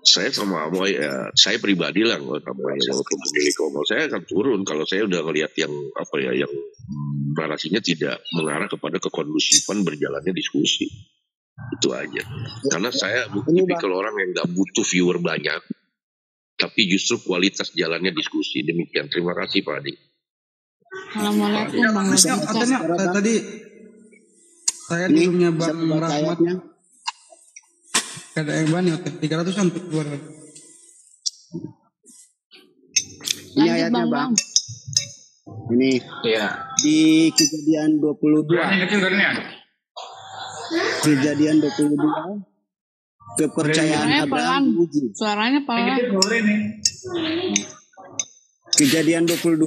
Saya sama Amoy, saya pribadi lah kalau pemilik Komol, saya akan turun kalau saya udah ngelihat yang yang narasinya tidak mengarah kepada kekondusifan berjalannya diskusi. Itu aja. Karena saya tipikal orang yang nggak butuh viewer banyak, tapi justru kualitas jalannya diskusi. Demikian. Terima kasih Pak Adi. Assalamualaikum Bang. Tadi saya di roomnya Bang Rahmat. Ada yang banyak 300 sampai 200. Ini ayatnya Bang. Ini di Kejadian 22. Kejadian 22. Kepercayaan Abraham diuji. Suaranya pelan. Kejadian 22.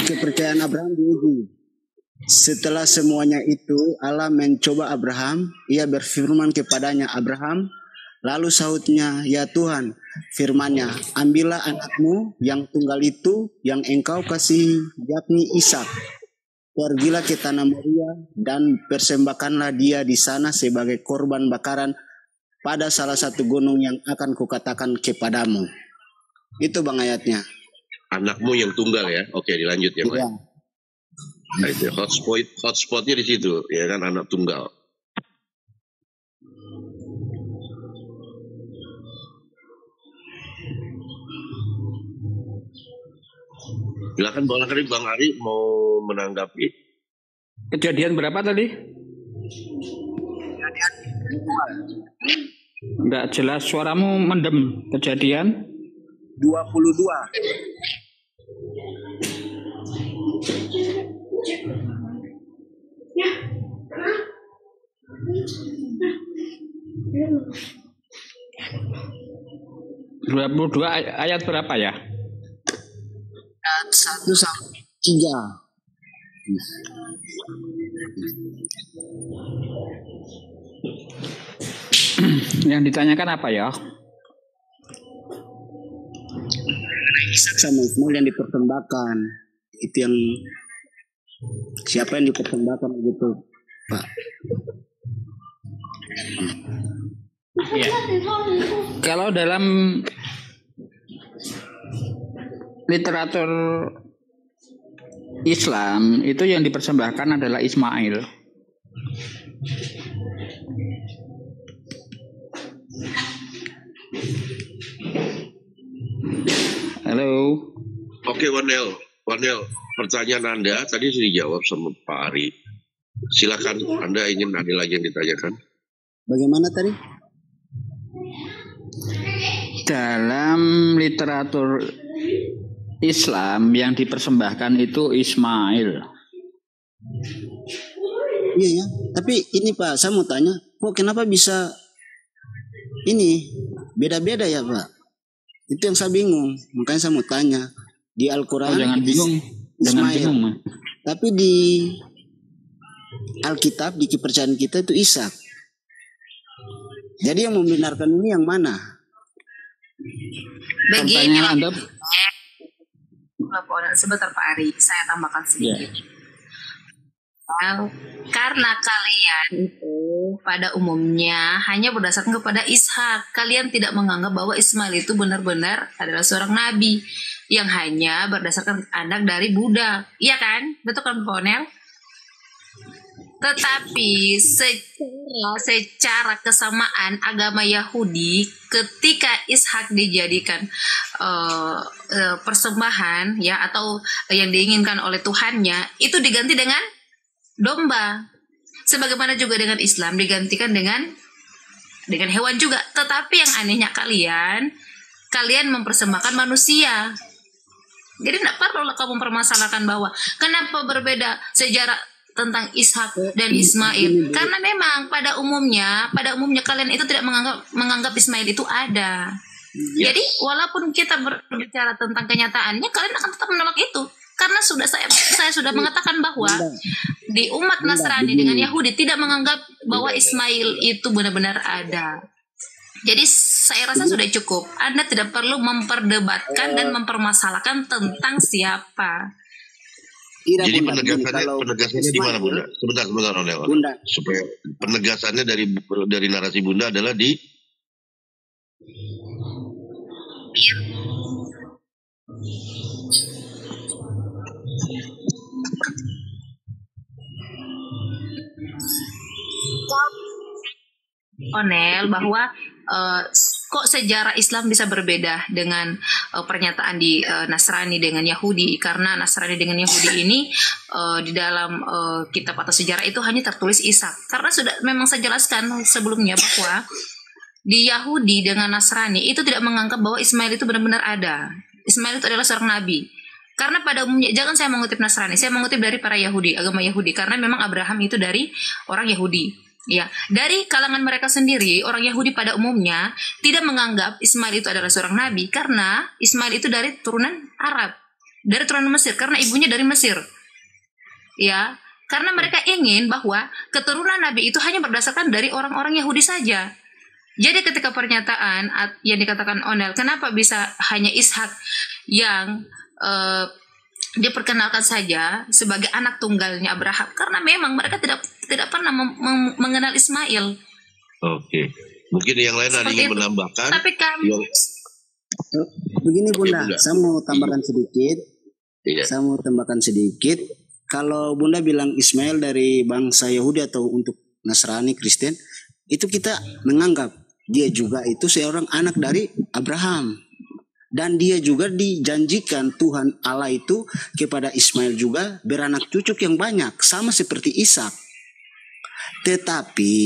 Kepercayaan Abraham diuji. Setelah semuanya itu, Allah mencoba Abraham. Ia berfirman kepadanya, Abraham. Lalu sahutnya, ya Tuhan, firman-Nya, ambillah anakmu yang tunggal itu, yang engkau kasih, yakni Ishak. Pergilah ke tanah Moria dan persembahkanlah dia di sana sebagai korban bakaran pada salah satu gunung yang akan kukatakan kepadamu. Itu Bang ayatnya. Anakmu yang tunggal ya. Oke, dilanjut ya Bang. Ya. Nah, itu hotspotnya di situ ya kan, anak tunggal. Silakan Bang Ari mau menanggapi. Kejadian berapa tadi? Enggak jelas, suaramu mendem. Kejadian 22. Ayat berapa ya? Ayat 1 sampai 3. Yang ditanyakan apa ya? Ishak sama Ismail yang dipersembahkan. Itu yang siapa yang dipersembahkan gitu, Pak? Ya. Kalau dalam literatur Islam itu yang dipersembahkan adalah Ismail. Halo. Oke, Wanel, pertanyaan Anda tadi sudah dijawab sama Pak Ari. Silakan, Anda ingin ada lagi yang ditanyakan? Bagaimana tadi? Dalam literatur Islam yang dipersembahkan itu Ismail. Iya ya, tapi ini Pak, saya mau tanya, kok kenapa bisa ini beda-beda ya Pak? Itu yang saya bingung, makanya saya mau tanya. Di Al-Quran jangan bingung, Ismail, tapi di Alkitab, di kepercayaan kita itu Ishak. Jadi yang membenarkan ini yang mana? Begini, sebentar Pak Ari, saya tambahkan sedikit. Karena kalian itu pada umumnya hanya berdasarkan kepada Ishak. Kalian tidak menganggap bahwa Ismail itu benar-benar adalah seorang nabi yang hanya berdasarkan anak dari budak. Iya kan? Betul kan Pak Onel? Tetapi secara kesamaan agama Yahudi, ketika Ishak dijadikan persembahan ya, atau yang diinginkan oleh Tuhannya, itu diganti dengan domba. Sebagaimana juga dengan Islam digantikan dengan hewan juga. Tetapi yang anehnya kalian mempersembahkan manusia. Jadi tidak perlu kamu mempermasalahkan bahwa kenapa berbeda sejarah tentang Ishak dan Ismail. Karena memang pada umumnya kalian itu tidak menganggap Ismail itu ada. Jadi walaupun kita berbicara tentang kenyataannya, kalian akan tetap menolak itu. Karena saya sudah mengatakan bahwa di umat Nasrani dengan Yahudi tidak menganggap bahwa Ismail itu benar-benar ada. Jadi saya rasa sudah cukup. Anda tidak perlu memperdebatkan dan mempermasalahkan tentang siapa. Jadi penegasannya di mana Bunda? Sebentar Onel. Supaya penegasannya dari narasi Bunda adalah di Onel, bahwa kok sejarah Islam bisa berbeda dengan pernyataan di Nasrani dengan Yahudi, karena Nasrani dengan Yahudi ini di dalam kitab atau sejarah itu hanya tertulis Ishak. Karena memang saya jelaskan sebelumnya bahwa di Yahudi dengan Nasrani itu tidak menganggap bahwa Ismail itu benar-benar ada. Ismail itu adalah seorang nabi. Karena pada umumnya, jangan saya mengutip Nasrani, saya mengutip dari para Yahudi, agama Yahudi, karena memang Abraham itu dari orang Yahudi. Ya, dari kalangan mereka sendiri, orang Yahudi pada umumnya tidak menganggap Ismail itu adalah seorang nabi, karena Ismail itu dari turunan Arab, dari turunan Mesir, karena ibunya dari Mesir. Ya, karena mereka ingin bahwa keturunan nabi itu hanya berdasarkan dari orang-orang Yahudi saja. Jadi ketika pernyataan yang dikatakan Onel, kenapa bisa hanya Ishak yang diperkenalkan saja sebagai anak tunggalnya Abraham, karena memang mereka tidak pernah mengenal Ismail. Oke. Mungkin yang lain ada yang menambahkan. Tapi begini Bunda, saya mau tambahkan sedikit. Iya. Saya mau tambahkan sedikit. Kalau Bunda bilang Ismail dari bangsa Yahudi atau untuk Nasrani, Kristen, itu kita menganggap dia juga itu seorang anak dari Abraham. Dan dia juga dijanjikan Tuhan Allah itu kepada Ismail juga beranak cucu yang banyak, sama seperti Ishak. Tetapi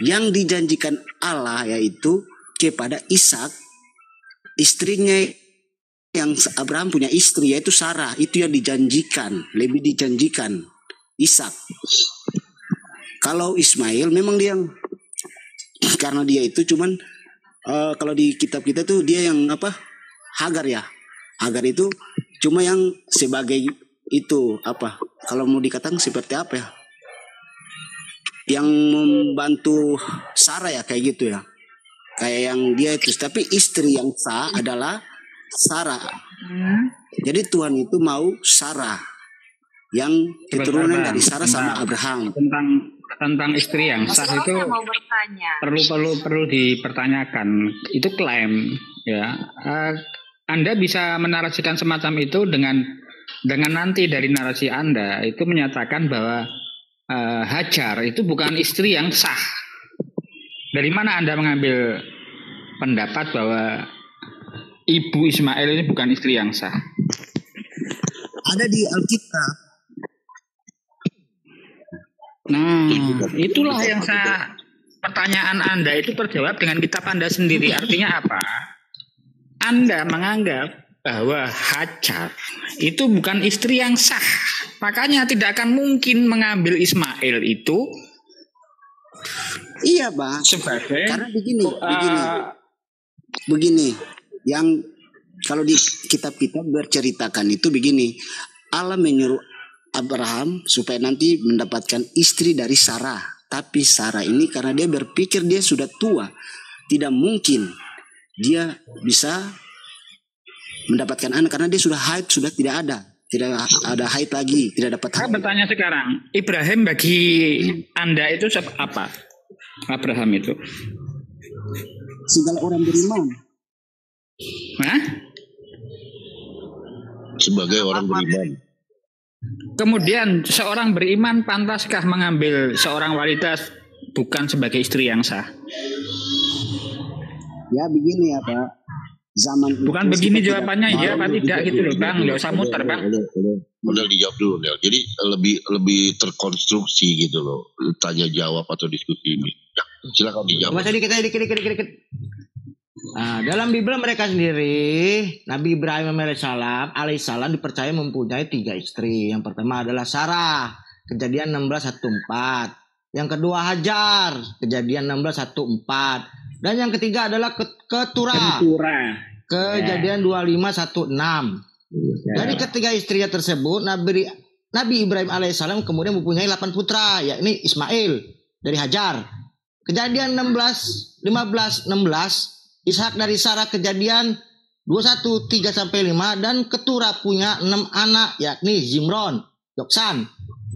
yang dijanjikan Allah yaitu kepada Ishak, istrinya yang Abraham punya istri yaitu Sarah, itu yang dijanjikan, lebih dijanjikan Ishak. Kalau Ismail memang dia yang karena dia itu cuman kalau di kitab kita tuh dia yang Hagar ya. Hagar itu cuma yang sebagai itu kalau mau dikatakan seperti apa ya? Yang membantu Sarah ya kayak gitu ya. Kayak yang dia itu, tapi istri yang sah adalah Sarah. Jadi Tuhan itu mau Sarah yang keturunan dari Sarah sama Abraham. Tentang istri yang sah itu perlu dipertanyakan. Itu klaim ya. Anda bisa menarasikan semacam itu dengan nanti dari narasi Anda itu menyatakan bahwa Hajar itu bukan istri yang sah. Dari mana Anda mengambil pendapat bahwa ibu Ismail ini bukan istri yang sah? Ada di Alkitab. Nah, itulah yang pertanyaan Anda itu terjawab dengan kitab Anda sendiri. Artinya apa? Anda menganggap bahwa Hajar itu bukan istri yang sah. Makanya tidak akan mungkin mengambil Ismail itu. Iya, Bang. Karena begini. Yang kalau di kitab-kitab berceritakan itu begini. Allah menyuruh Abraham supaya nanti mendapatkan istri dari Sarah. Tapi Sarah ini karena dia berpikir dia sudah tua, tidak mungkin dia bisa mendapatkan anak karena dia sudah haid, sudah tidak ada haid lagi, tidak dapat haid. Saya bertanya sekarang, Ibrahim bagi Anda itu apa? Abraham itu segala orang beriman. Hah? Sebagai orang beriman. Kemudian seorang beriman pantaskah mengambil seorang wanita bukan sebagai istri yang sah? Ya begini ya Pak. Zaman bukan begini jawabannya ya apa tidak gitu loh Bang. Nggak usah muter Bang. Udah dijawab dulu Nel. Jadi lebih terkonstruksi gitu loh. Tanya jawab atau diskusi ini. Ya, silakan dijawab. Masa dikit. Nah, dalam Bible mereka sendiri, Nabi Ibrahim alaihissalam dipercaya mempunyai 3 istri. Yang pertama adalah Sarah, Kejadian 16:1-4. Yang kedua Hajar, Kejadian 16:1-4. Dan yang ketiga adalah Keturah. Kejadian 25:1-6. Dari ketiga istrinya tersebut, Nabi Ibrahim alaihissalam kemudian mempunyai 8 putra, yakni Ismail dari Hajar. Kejadian 15:16, Ishak dari Sarah. Kejadian 21:3-5, dan Keturah punya 6 anak, yakni Zimron, Yoksan,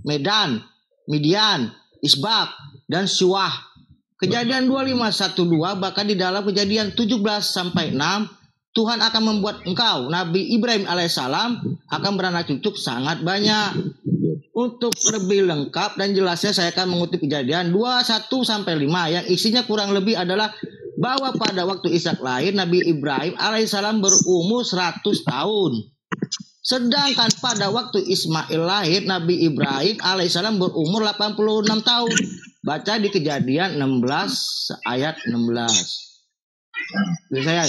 Medan, Midian, Isbak, dan Syuah. Kejadian 25:1-2, bahkan di dalam Kejadian 17-6, Tuhan akan membuat engkau, Nabi Ibrahim alaihissalam, akan beranak cucu sangat banyak. Untuk lebih lengkap dan jelasnya saya akan mengutip Kejadian 21-5 yang isinya kurang lebih adalah bahwa pada waktu Ishak lahir, Nabi Ibrahim alaihissalam berumur 100 tahun. Sedangkan pada waktu Ismail lahir, Nabi Ibrahim alaihissalam berumur 86 tahun. Baca di Kejadian 16 ayat 16. Jadi saya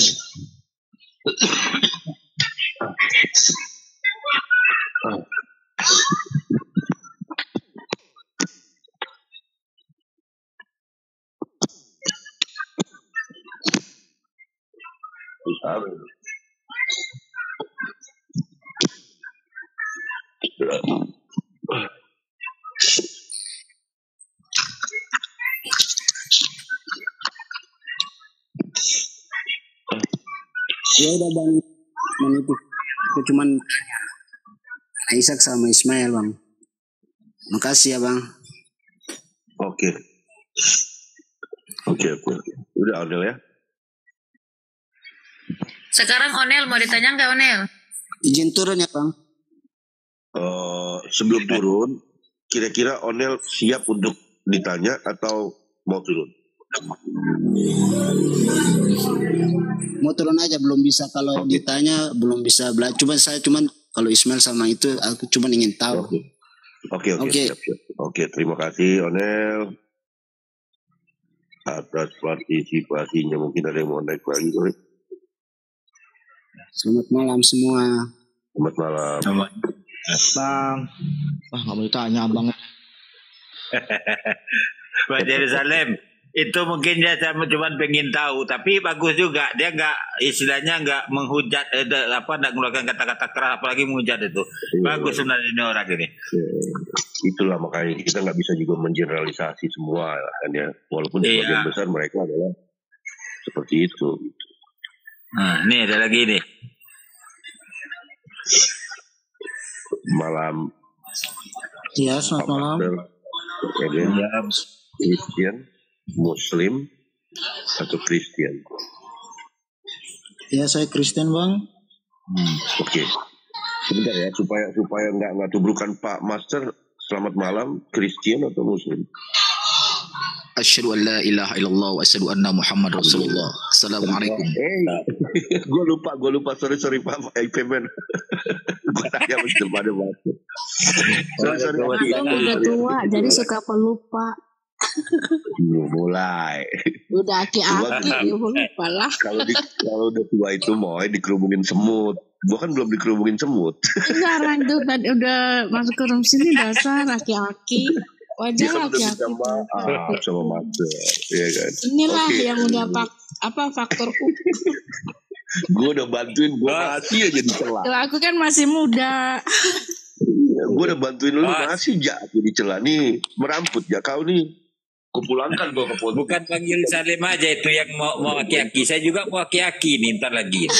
ya udah Bang, itu cuman Ishak sama Ismail Bang. Makasih ya Bang. Oke. Udah Onel ya. Sekarang Onel mau ditanya nggak Onel? Izin turun ya Bang. Sebelum turun, kira-kira Onel siap untuk ditanya atau mau turun? Mau turun aja belum bisa, kalau ditanya belum bisa belajar. Cuman kalau Ismail sama itu aku cuma ingin tahu. Oke. Oke, terima kasih Onel atas partisipasinya. Mungkin ada yang mau naik lagi. Selamat malam semua. Selamat malam. Bang. Wah, nggak mau ditanya abang. Pak Yerusalem, itu mungkin dia cuma pengen tahu, tapi bagus juga dia istilahnya nggak menghujat, nggak mengeluarkan kata-kata keras, apalagi menghujat itu. Bagus sebenarnya ini orang ini. Itulah makanya kita nggak bisa juga mengeneralisasi semua kan ya, walaupun sebagian besar mereka adalah seperti itu. Nah, ini ada lagi nih. Malam. Ya, selamat malam. Kristen, Muslim, atau Kristen? Ya, saya Kristen, Bang. Oke. Sebentar ya, supaya nggak tubrukan Pak Master. Selamat malam, Kristen atau Muslim? Asyhadu an la ilaha illallah wa asyhadu anna Muhammad Rasulullah. Assalamualaikum. Gue lupa. Sorry Pak Femen. Gue tanya mesti pada waktu. Sorry. Aku udah tua, jadi suka pelupa. Mulai. Udah aki-aki, lupa lah. Kalau udah tua itu mau dikerubungin semut. Gue kan belum dikerubungin semut. Sekarang tuh tadi udah masuk ke room sini dasar aki-aki. Wajar aki-aki. Sama Master, ya kan. Inilah yang udah faktorku. Gue udah bantuin, gue masih aja dicela. Aku kan masih muda. Gue udah bantuin lu, masih jadi dicela nih, meramput ya kau nih. Kupulangkan gue ke pondok. Bukan panggil Salim aja itu yang mau aki-aki. Saya juga mau aki-aki nih, ntar lagi.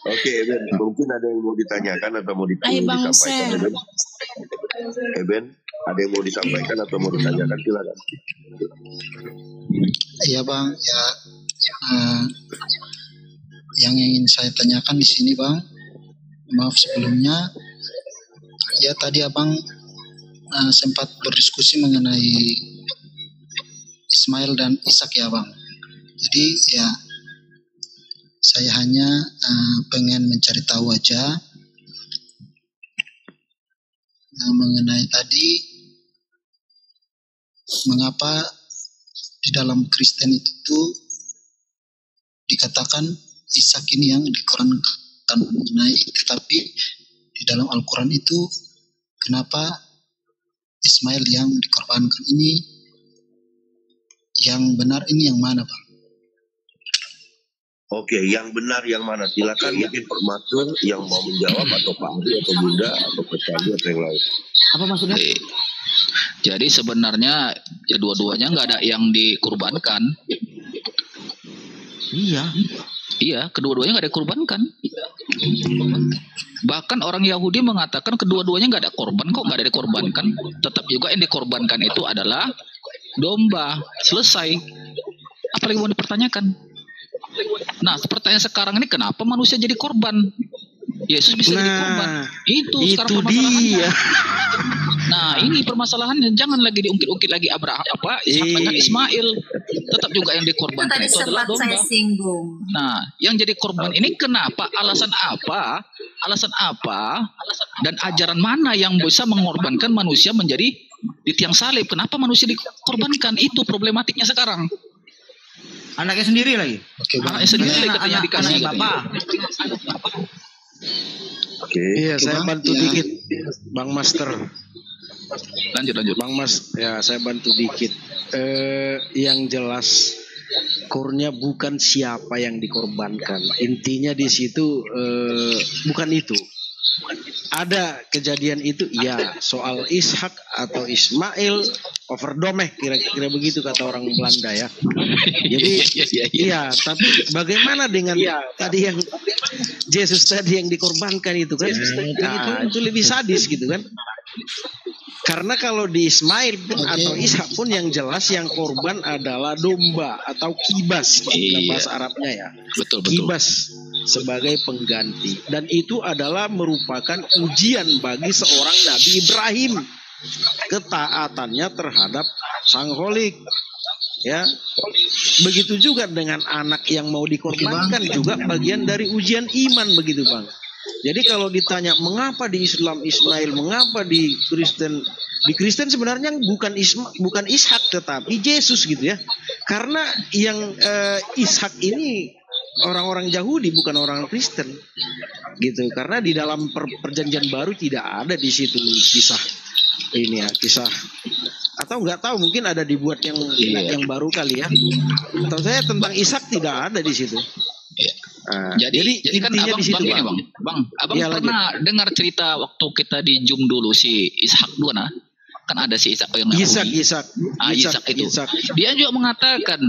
Oke, Ben. Mungkin ada yang mau ditanyakan atau mau disampaikan. Ben, ada yang mau disampaikan atau mau ditanyakan, silakan. Iya Bang, ya yang ingin saya tanyakan di sini Bang, maaf sebelumnya, ya tadi Abang sempat berdiskusi mengenai Ismail dan Ishak ya Bang. Jadi ya saya hanya pengen mencari tahu aja mengenai tadi mengapa di dalam Kristen itu dikatakan Ishak ini yang dikorbankan mengenai, tetapi di dalam Al-Quran itu kenapa Ismail yang dikorbankan ini? Yang benar ini yang mana Bang? Oke, yang benar yang mana? Silakan mungkin Pak Matur yang mau menjawab, atau Pak Ari atau Bunda atau Pak Sandi atau yang lain. Apa maksudnya? Jadi sebenarnya ya dua-duanya nggak ada yang dikurbankan. Iya, kedua-duanya nggak ada dikurbankan. Bahkan orang Yahudi mengatakan kedua-duanya nggak ada korban, kok nggak ada dikorbankan. Tetap juga yang dikorbankan itu adalah domba. Selesai. Apalagi mau dipertanyakan? Nah, pertanyaan sekarang ini kenapa manusia jadi korban? Yesus bisa jadi korban. Itu sekarang permasalahannya. Nah, ini permasalahannya. Jangan lagi diungkit-ungkit lagi Abraham Ishak dan Ismail. Tetap juga yang dikorbankan itu adalah domba. Saya singgung. Nah, yang jadi korban ini kenapa? Alasan apa? Dan ajaran mana yang bisa mengorbankan manusia menjadi di tiang salib? Kenapa manusia dikorbankan? Itu problematiknya sekarang. Anaknya sendiri lagi. Anaknya sendiri katanya dikasih bapak. Oke. Iya, saya bantu dikit, Bang Master. Lanjut. Bang Mas, ya saya bantu dikit. Yang jelas kurnya bukan siapa yang dikorbankan. Intinya di situ bukan itu. Ada kejadian itu, ya, soal Ishak atau Ismail overdomeh, kira-kira begitu kata orang Belanda ya. Jadi iya, tapi bagaimana dengan tadi yang Yesus tadi yang dikorbankan itu kan? Nah, itu lebih sadis gitu kan? Karena kalau di Ismail atau Ishak pun yang jelas yang korban adalah domba atau kibas dalam bahasa Arabnya ya. Betul. Kibas sebagai pengganti, dan itu adalah merupakan ujian bagi seorang Nabi Ibrahim, ketaatannya terhadap Sang Holik. Ya, begitu juga dengan anak yang mau dikorbankan juga bagian dari ujian iman begitu Bang. Jadi kalau ditanya mengapa di Islam Ismail, mengapa di Kristen sebenarnya bukan Ishak tetapi Yesus gitu ya. Karena yang Ishak ini orang-orang Yahudi bukan orang Kristen gitu. Karena di dalam perjanjian baru tidak ada di situ kisah ini ya, kisah atau nggak tahu mungkin ada dibuat yang baru kali ya. Tahu saya tentang Ishak tidak ada di situ. Jadi kan abang ini bang, abang pernah dengar cerita waktu kita di Zoom dulu si Ishak dua kan ada si Ishak yang Ishak itu. Dia juga mengatakan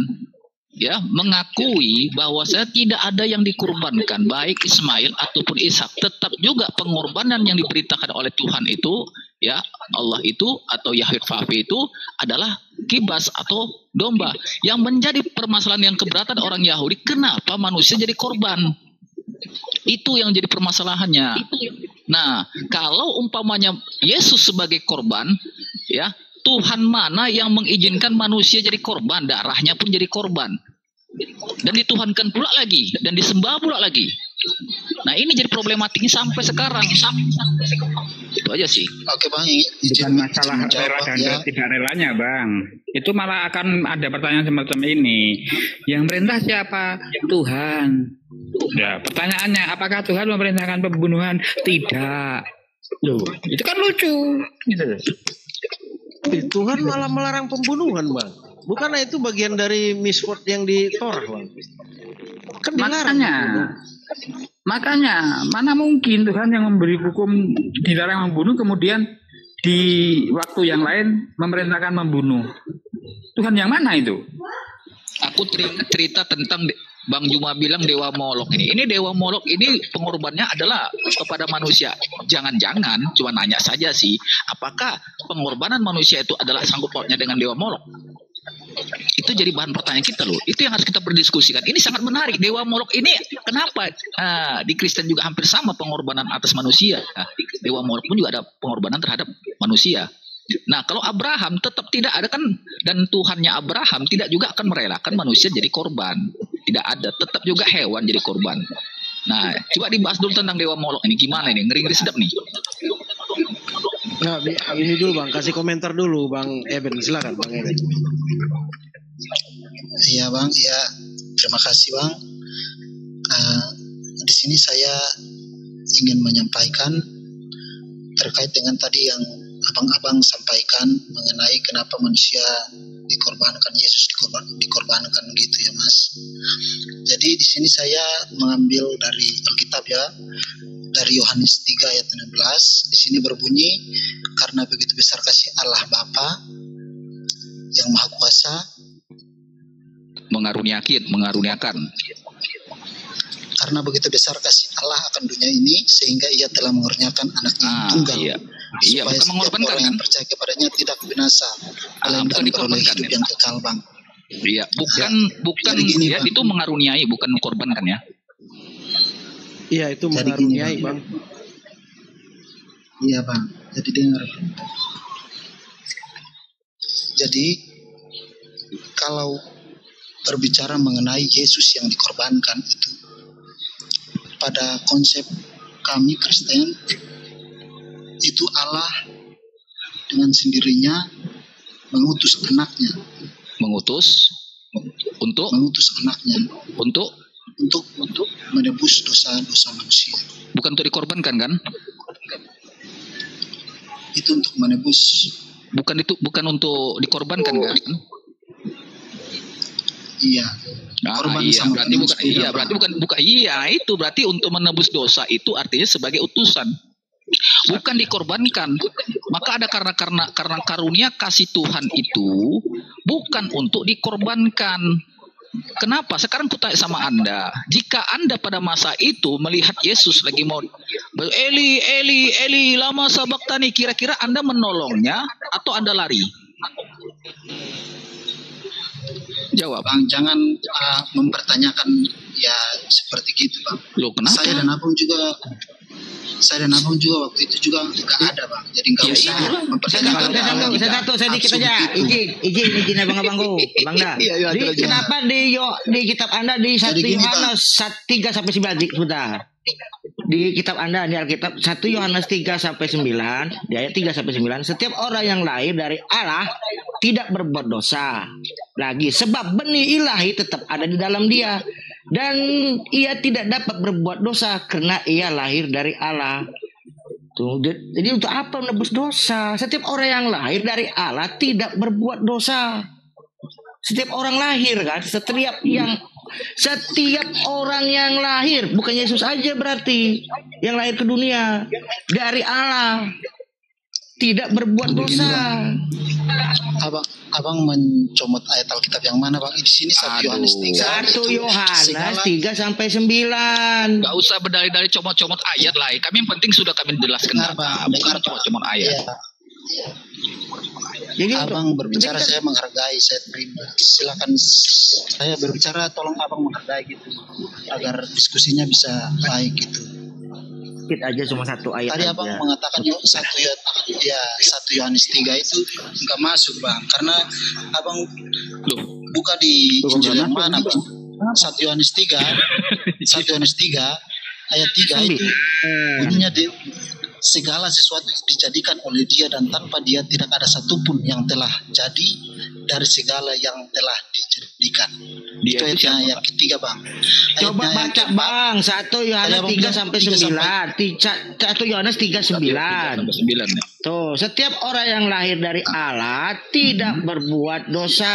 ya mengakui bahwa saya tidak ada yang dikurbankan baik Ismail ataupun Ishak, tetap juga pengorbanan yang diberitakan oleh Tuhan itu ya Allah itu atau Yahweh Fafi itu adalah kibas atau domba. Yang menjadi permasalahan yang keberatan orang Yahudi, kenapa manusia jadi korban? Itu yang jadi permasalahannya. Nah, kalau umpamanya Yesus sebagai korban, ya Tuhan mana yang mengizinkan manusia jadi korban, darahnya pun jadi korban. Dan dituhankan pula lagi, dan disembah pula lagi. Nah ini jadi problematiknya sampai sekarang. Itu aja sih. Oke Bang. Bukan masalah rela dan tidak relanya Bang. Itu malah akan ada pertanyaan semacam ini. Yang merintah siapa? Tuhan. Ya, pertanyaannya apakah Tuhan memerintahkan pembunuhan? Tidak. Loh, itu kan lucu. Gitu. Tuhan malah melarang pembunuhan Bang. Bukanlah itu bagian dari misword yang di Torah Bang. Kan dilarang. Makanya mana mungkin Tuhan yang memberi hukum dilarang membunuh kemudian di waktu yang lain memerintahkan membunuh. Tuhan yang mana itu? Aku cerita tentang Bang Juma bilang Dewa Molok ini. Ini Dewa Molok ini pengorbannya adalah kepada manusia. Jangan-jangan cuma nanya saja sih, apakah pengorbanan manusia itu adalah sangkut pautnya dengan Dewa Molok? Itu jadi bahan pertanyaan kita loh. Itu yang harus kita berdiskusikan. Ini sangat menarik. Dewa Molok ini kenapa di Kristen juga hampir sama pengorbanan atas manusia. Dewa Molok pun juga ada pengorbanan terhadap manusia. Nah kalau Abraham tetap tidak ada kan, dan Tuhannya Abraham tidak juga akan merelakan manusia jadi korban. Tidak ada, tetap juga hewan jadi korban. Nah coba dibahas dulu tentang Dewa Molok ini. Gimana ini, ngeri-ngeri sedap nih. Nah ini dulu Bang, kasih komentar dulu Bang Eben. Silakan Bang Eben. Iya Bang, ya terima kasih Bang. Di sini saya ingin menyampaikan terkait dengan tadi yang abang-abang sampaikan mengenai kenapa manusia dikorbankan, Yesus dikorbankan gitu ya Mas. Jadi di sini saya mengambil dari Alkitab ya, dari Yohanes 3 ayat 16. Di sini berbunyi, karena begitu besar kasih Allah Bapa yang Maha Kuasa mengaruniakan. Karena begitu besar kasih Allah akan dunia ini sehingga Ia telah mengaruniakan Anaknya yang tunggal. Iya, bukan mengorbankan orang yang percaya kepadanya tidak binasa, bukan dikorbankan hidup yang kekal Bang. Iya, bukan gini, ya, itu mengaruniai, bukan mengorbankan ya. Iya, itu mengaruniai Bang. Iya Bang, jadi dengar. Jadi kalau berbicara mengenai Yesus yang dikorbankan itu, pada konsep kami Kristen itu Allah dengan sendirinya mengutus anaknya. Mengutus anaknya untuk menebus dosa-dosa manusia. Bukan untuk dikorbankan kan? Itu untuk menebus. Bukan untuk dikorbankan kan? Iya. Itu berarti untuk menebus dosa itu artinya sebagai utusan. Bukan dikorbankan. Maka ada karena karunia kasih Tuhan itu bukan untuk dikorbankan. Kenapa? Sekarang kutanya sama Anda, jika Anda pada masa itu melihat Yesus lagi mau Eli, Eli, Eli, lama sabaktani, kira-kira Anda menolongnya atau Anda lari? Jawab. Bang, jangan mempertanyakan ya seperti gitu Bang. Loh, kenapa? Saya dan Abang juga saya dan abang juga waktu itu juga nggak ada bang, jadi nggak usah mempertanyakan. Saya dikit aja, izin abang-abangku, bang dah. Kenapa di kitab Anda di 1 Yohanes 3 sampai 9 sebentar. Di kitab Anda di Alkitab 1 Yohanes 3 sampai 9, di ayat 3 sampai 9, setiap orang yang lahir dari Allah tidak berbuat dosa lagi, sebab benih ilahi tetap ada di dalam dia, dan ia tidak dapat berbuat dosa karena ia lahir dari Allah. Tuh, jadi untuk apa menebus dosa? Setiap orang yang lahir dari Allah tidak berbuat dosa. Setiap orang lahir kan, setiap orang yang lahir, bukan Yesus aja berarti yang lahir ke dunia dari Allah tidak berbuat dosa. Abang mencomot ayat Alkitab yang mana bang? Di sini 1 Yohanes 3. 1 Yohanes 3 sampai 9. Gak usah berdalih-dalih comot-comot ayat lah. Kami yang penting sudah kami jelaskan. Bukan comot-comot ayat. Jadi abang berbicara saya menghargai, saya terima. Silakan saya berbicara, tolong abang menghargai gitu, agar diskusinya bisa baik gitu. Sedikit aja, cuma 1 ayat. Tadi abang mengatakan 1 Yohanes 3 itu nggak masuk bang, karena abang buka di Injil yang mana bang? 1 Yohanes 3 ayat 3 itu bunyinya segala sesuatu dijadikan oleh dia, dan tanpa dia tidak ada satupun yang telah jadi dari segala yang telah dijadikan. Itu ayatnya yang ketiga bang. Coba baca bang 1 Yohanes 3 sampai 9. 1 Yohanes 3 9. Tuh, setiap orang yang lahir dari Allah tidak berbuat dosa.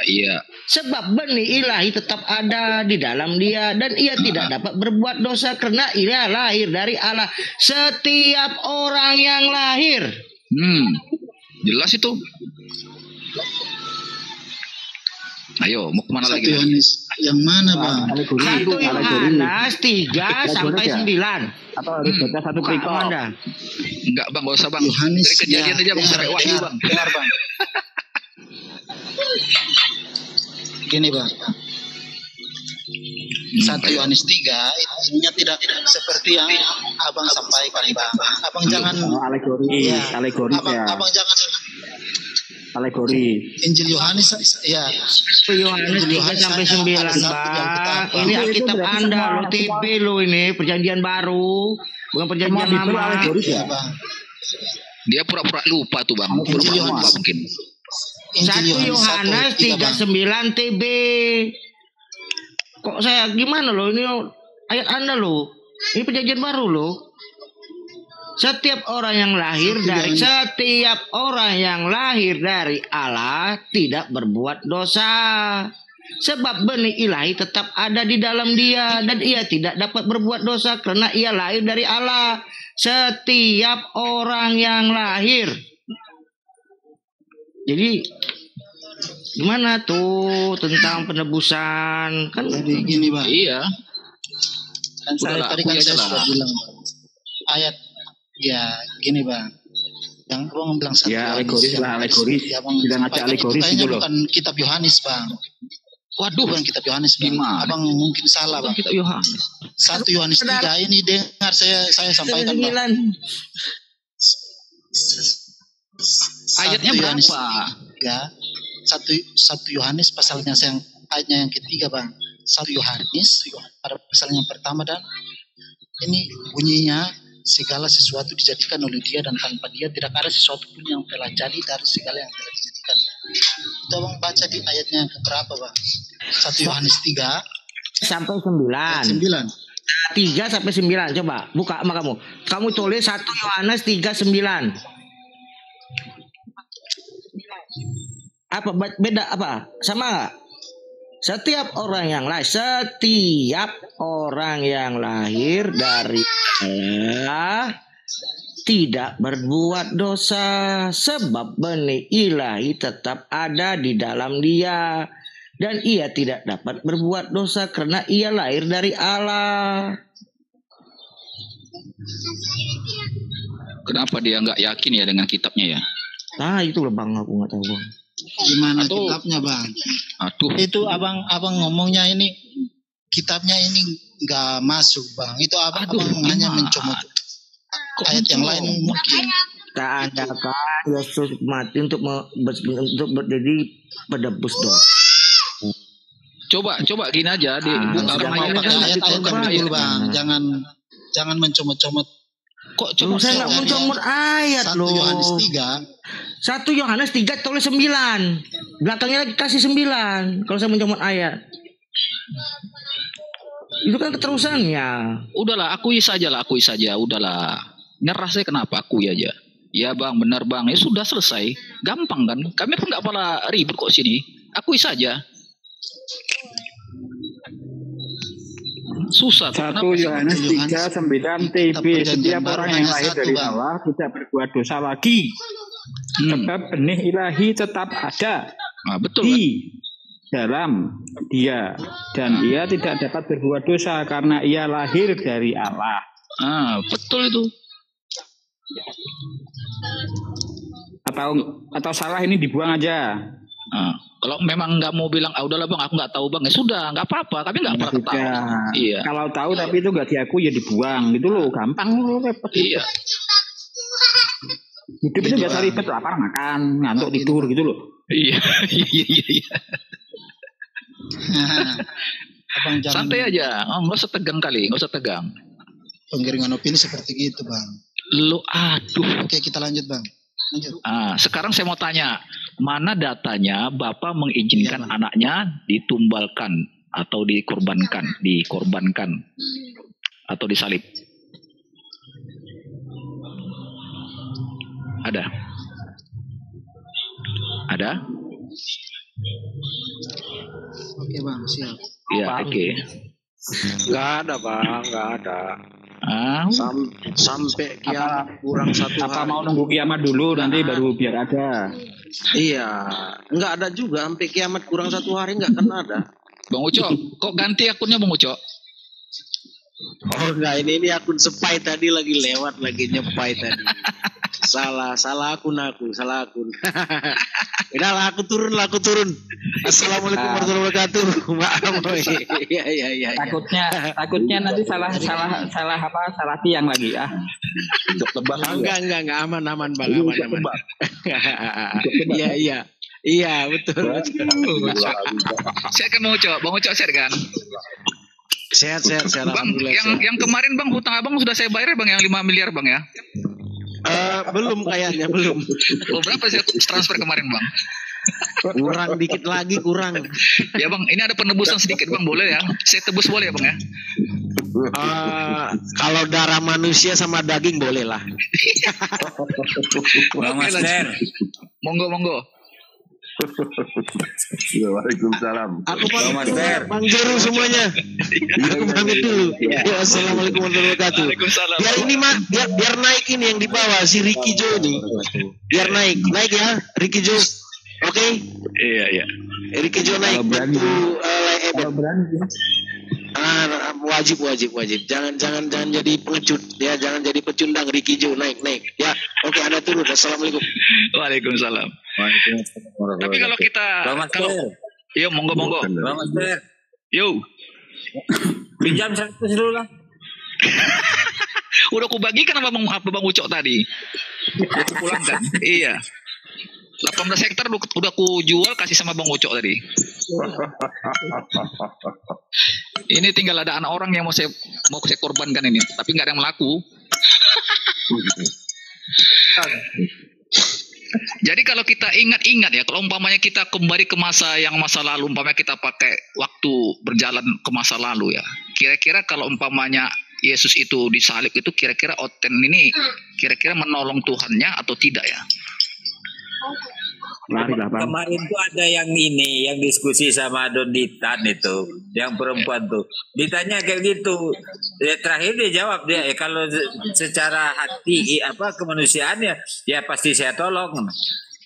Iya. Sebab benih ilahi tetap ada di dalam dia, dan ia tidak dapat berbuat dosa karena ia lahir dari Allah. Setiap orang yang lahir. Jelas itu. Ayo, mau kemana lagi? Yohanes yang mana bang? 1 Yohanes 3 sampai 9. Atau harus baca 1 Perikop? Enggak bang, gak usah bang. Dari kejadian aja bang, sampai wahyu bang. Dengar bang. Gini bang, 1 Yohanes 3 ininya tidak seperti yang abang sampaikan bang. Abang jangan alegori ya. Abang jangan alegori. Injil Yohanes ya. Injil Yohanes sampai 9 bang. Ini Alkitab Anda lo, TB lo, ini perjanjian baru, bukan perjanjian lama. Ya, bang. Dia pura-pura lupa tuh bang. Pura-pura lupa mungkin. 1 Yohanes 39 TB. Kok saya gimana loh, ini ayat Anda loh. Ini perjanjian baru loh. Setiap orang yang lahir dari Allah tidak berbuat dosa. Sebab benih ilahi tetap ada di dalam dia, dan ia tidak dapat berbuat dosa karena ia lahir dari Allah. Setiap orang yang lahir. Jadi gimana tuh tentang penebusan? Kan jadi gini bang. Iya. Kan saya tadi kan saya sudah bilang ayat ya gini bang. Yang abang bilang satu ya alegori. Ya bang. Tidak ngaca alegori itu bukan kitab Yohanes bang. Waduh, bukan kitab Yohanes bang. Abang mungkin salah bang. Kitab Yohanes. 1 Yohanes 3 ini dengar saya sampaikan bang. Ayatnya berapa? Ya, 1 Yohanes pasalnya ayatnya yang ketiga bang. 1 Yohanes pada pasal yang pertama, dan ini bunyinya segala sesuatu dijadikan oleh dia, dan tanpa dia tidak ada sesuatu pun yang telah jadi dari segala yang telah dijadikan. Itu abang baca di ayatnya yang keberapa bang? 1 Yohanes 3 sampai 9. 3 sampai 9, coba buka sama kamu. Kamu tulis 1 Yohanes 3:9. Apa beda apa? Sama enggak? Setiap orang yang lahir dari Allah tidak berbuat dosa, sebab benih ilahi tetap ada di dalam dia, dan ia tidak dapat berbuat dosa karena ia lahir dari Allah. Kenapa dia nggak yakin ya dengan kitabnya ya? Nah itu loh bang, aku nggak tahu bang. Gimana kitabnya bang? Itu abang ngomongnya ini kitabnya ini nggak masuk bang. Itu abang hanya mencomot ayat yang lain mungkin. Tak adakah Yesus mati untuk menjadi penebus dosa. Coba gini aja ayat-ayat dulu Bang. Jangan mencomot-comot. Kok coba saya nggak mencomot ayat loh. 1 Yohanes 3. 1 Yohanes 3 tulis 9. Belakangnya lagi kasih 9. Kalau saya mencomot ayat. Itu kan keterusannya. Udahlah, akui saja. Udahlah. Nyerah saya kenapa? Akui aja. Ya bang, benar bang. Ya sudah selesai. Gampang kan? Kami pun nggak pernah ribut kok sini. Akui saja. Susah. 1 Yohanes 3:9 TB. Setiap orang yang lahir dari Allah tidak berbuat dosa lagi. Sebab benih ilahi tetap ada. Nah, betul. Dalam dia dan ia tidak dapat berbuat dosa karena ia lahir dari Allah. Betul itu. Atau salah ini dibuang aja. Kalau memang nggak mau bilang, udahlah bang, aku nggak tahu bang, ya sudah, nggak apa-apa. Kami nggak pernah tahu. Iya. Kalau tahu tapi itu nggak diakui ya dibuang, gitu loh, gampang loh, repot. Iya. Hidup itu biasa ribet, lapar makan, ngantuk tidur gitu loh. Iya. Santai aja, nggak usah tegang kali, nggak usah tegang. Penggiringan opini seperti gitu bang. Aduh. Oke, kita lanjut bang. Lanjut. Sekarang saya mau tanya, mana datanya Bapak mengizinkan anaknya ditumbalkan atau dikorbankan atau disalib? Ada? Oke bang, siap. Iya, oke. Nggak ada bang, nggak ada. Sampai kiamat kurang 1 hari. Apa mau nunggu kiamat dulu nanti baru biar ada? Iya, nggak ada juga sampai kiamat kurang 1 hari nggak akan ada. Bang Uco, kok ganti akunnya Bang Uco? Oh enggak, ini akun sepai tadi lagi lewat lagi nyepai tadi. Salah akun. Udahlah aku turun. Assalamualaikum warahmatullahi wabarakatuh. Maaf. Iya. Takutnya nanti salah tiang lagi Enggak aman bang, aman. Iya betul. Saya kan Bang Uco sehat kan? Sehat. Bang, yang kemarin bang hutang abang sudah saya bayar bang, yang 5 miliar bang ya? Belum kayaknya belum. Oh, berapa sih transfer kemarin bang? Kurang dikit lagi kurang. Ya bang, ini ada penebusan sedikit bang, boleh ya? Saya tebus boleh ya bang ya? Kalau darah manusia sama daging boleh lah. Bang Master. Monggo. Waalaikumsalam. Aku pamit Bang Jero semuanya. Aku pamit dulu. Ya, assalamualaikum warahmatullahi wabarakatuh. Waalaikumsalam. Biar ini biar naik ini yang di bawah si Ricky Jo ini. Biar naik ya Ricky Jo. Oke? Iya. Ricky Jo naik bantu wajib. Jangan jadi pengecut ya, jangan jadi pecundang. Ricky Jo naik ya. Oke, Anda turun. Assalamualaikum. Waalaikumsalam. Tapi kalau kita yo monggo. Bang Master. Yo. Pinjam 100 dulu lah. Udah aku bagikan sama Bang Ucok tadi. Aku pulangkan. Iya. 18 hektar udah aku jual kasih sama Bang Ucok tadi. Ini tinggal ada anak orang yang mau saya korbankan ini, tapi nggak ada yang melaku. Jadi kalau kita ingat ya, kalau umpamanya kita kembali ke masa lalu, umpamanya kita pakai waktu berjalan ke masa lalu ya, kira-kira kalau umpamanya Yesus itu disalib itu kira-kira kira-kira menolong Tuhannya atau tidak ya? Kemarin tuh ada yang diskusi sama Don Ditan itu, yang perempuan tuh ditanya kayak gitu, ya terakhir dia jawab kalau secara hati kemanusiaan ya pasti saya tolong,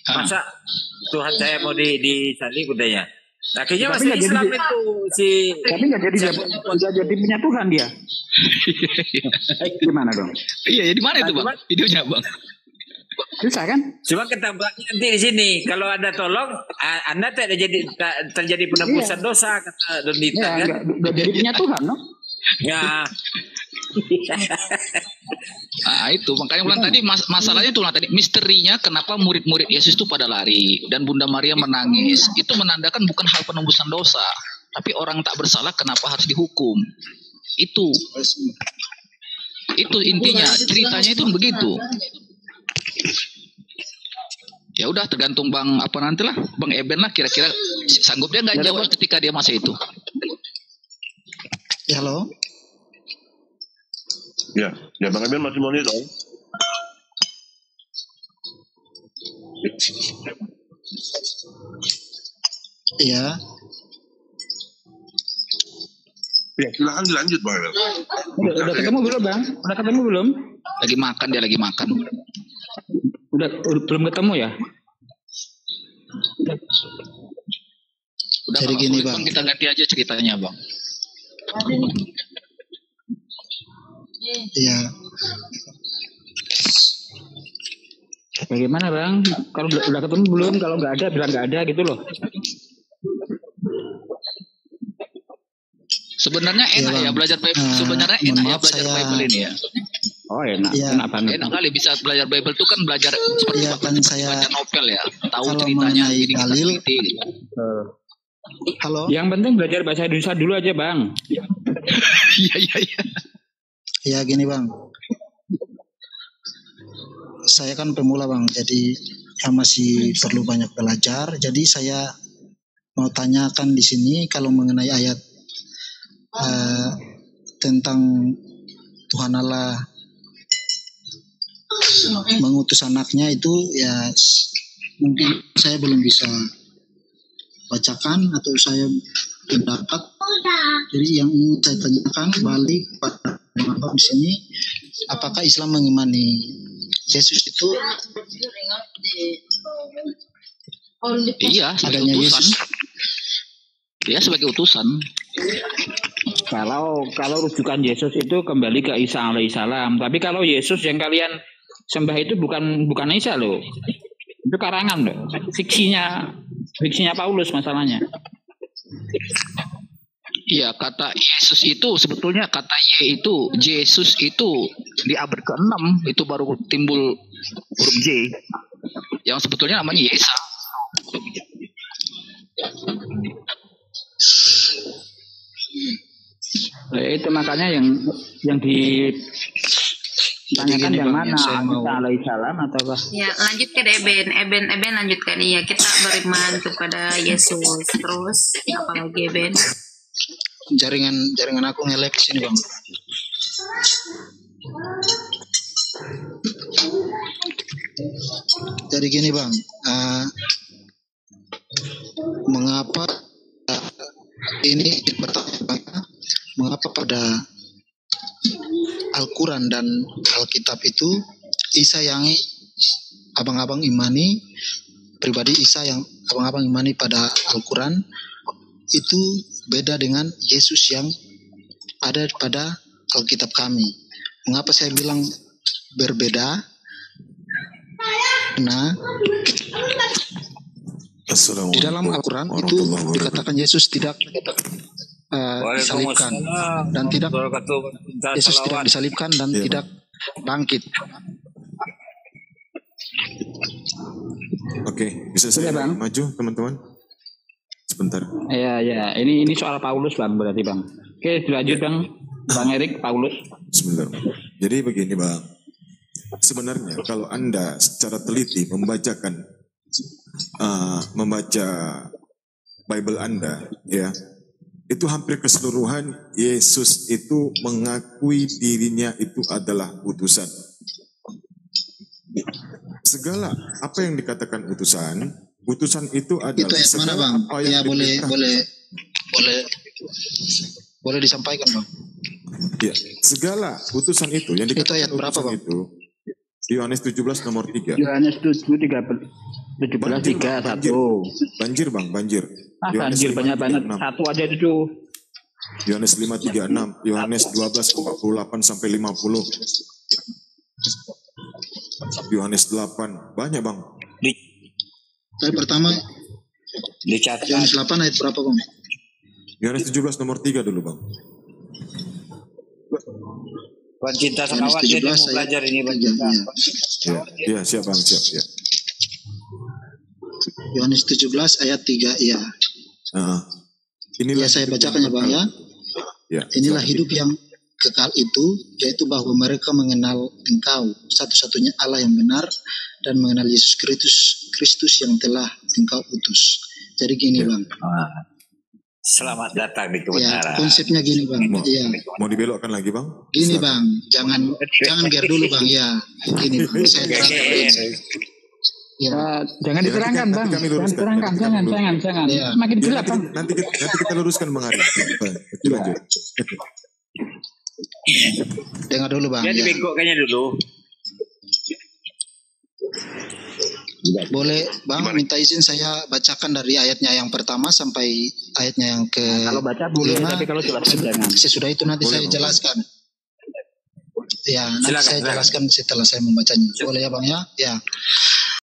masa Tuhan saya mau disalib udahnya. Akhirnya masih Islam itu tapi nggak jadi punya Tuhan dia. Gimana dong? Iya, di mana itu bang? Videonya bang? Susah kan? Cuma ketabrak nanti di sini. Kalau Anda tolong, Anda terjadi penebusan dosa kata Don Dita kan? Udah jadi punya Tuhan, no? Ya. Nah itu makanya ulang tadi masalahnya itu ulang tadi misterinya kenapa murid-murid Yesus itu pada lari dan Bunda Maria menangis. Itu menandakan bukan hal penembusan dosa, tapi orang tak bersalah kenapa harus dihukum. Itu intinya ceritanya itu begitu. Ya udah tergantung Bang apa nanti lah, Bang Eben lah kira-kira sanggup dia nggak jawab ketika dia masa itu. Ya, halo. Ya Bang Eben masih mau nih dong. Iya. Ya silakan dilanjut Bang Eben. Udah ketemu belum Bang? Udah ketemu belum? Lagi makan dia lagi makan. Udah belum ketemu ya? Udah jadi gini Bang, kita ganti aja ceritanya Bang. Iya. Bagaimana Bang? Kalau udah ketemu belum? Kalau nggak ada bilang nggak ada gitu loh. Sebenarnya enak ya belajar Bible. Sebenarnya enak ya belajar Bible ini ya. Oh enak, ya, enak banget. Enak kali bisa belajar Bible itu kan belajar seperti ya, kan saya baca novel ya, tahu kalau ceritanya mengenai ini dalil, gitu. Halo. Yang penting belajar bahasa Indonesia dulu aja Bang. Iya. Ya gini Bang, saya kan pemula Bang, jadi masih perlu banyak belajar. Jadi saya mau tanyakan di sini kalau mengenai ayat tentang Tuhan Allah mengutus anaknya itu ya mungkin saya belum bisa bacakan atau saya pendapat. Jadi yang ingin saya tanyakan balik pada di sini, apakah Islam mengimani Yesus itu iya sebagai utusan? Iya sebagai utusan. Kalau rujukan Yesus itu kembali ke Isa alaihissalam. Tapi kalau Yesus yang kalian sembah itu bukan Isa loh. Itu karangan loh. Fiksinya Paulus masalahnya. Iya kata Yesus itu sebetulnya kata itu Yesus itu di abad ke-6 itu baru timbul huruf J yang sebetulnya namanya Yesa. Itu makanya yang ditanyakan yang mana Isa alaihissalam atau apa? Ya lanjut ke Eben lanjutkan. Iya kita beriman kepada Yesus. Terus apalagi Eben? Jaringan aku nge-lag sini Bang. Jadi gini Bang, mengapa ini pertanyaan, mengapa pada Al-Quran dan Alkitab itu Isa yang abang-abang imani, pribadi Isa yang abang-abang imani pada Al-Quran itu beda dengan Yesus yang ada pada Alkitab kami. Mengapa saya bilang berbeda? Nah, di dalam Al-Quran itu dikatakan Yesus tidak disalibkan dan tidak Yesus tidak disalibkan dan tidak bangkit. Oke, bisa saya maju teman-teman? Sebentar. Ya. Ini soal Paulus Bang berarti Bang. Oke, dilanjut Bang Erik Paulus. Sebentar. Jadi begini Bang. Sebenarnya kalau Anda secara teliti membaca Bible Anda, ya, itu hampir keseluruhan Yesus itu mengakui dirinya itu adalah utusan. Segala apa yang dikatakan utusan itu adalah itu mana Bang? Apa yang boleh disampaikan Bang. Ya, segala utusan itu yang dikatakan itu ayat berapa Bang? Itu Yohanes 17 nomor 3. Yohanes 17 3 1. Banjir Bang, banjir. Banjir banyak banget. Satu aja itu. Yohanes 5:36, Yohanes 12:48 sampai 50. Yohanes 8, banyak Bang. Ayat pertama dicatat. Yohanes 8 ayat berapa Bang? Yohanes 17 nomor 3 dulu Bang. Pencinta selawat dia mau belajar ini Bang. Ya, siap Bang, siap ya. Yohanes 17 ayat 3 ya. Inilah saya bacakan ya Bang ya. Ya. Inilah hidup yang kekal itu, yaitu bahwa mereka mengenal Engkau satu-satunya Allah yang benar dan mengenal Yesus Kristus yang telah Engkau utus. Jadi gini Bang. Selamat datang di kebenaran. Ya, konsepnya gini Bang. Mau dibelokkan lagi Bang? Gini Bang, jangan ger dulu Bang ya. Gini Bang, saya jangan diterangkan Bang. Jangan diterangkan, jangan. Ya. Semakin gelap Bang. Nanti kita luruskan Bang Ari. Lanjut. Dengar dulu Bang. Jadi bengkoknya dulu. Boleh Bang minta izin saya bacakan dari ayatnya yang pertama sampai ayatnya yang ke Kalau baca boleh, tapi kalau jelaskan jangan. Sesudah itu nanti saya jelaskan. Ya, nanti saya jelaskan setelah saya membacanya. Boleh ya Bang ya? Ya.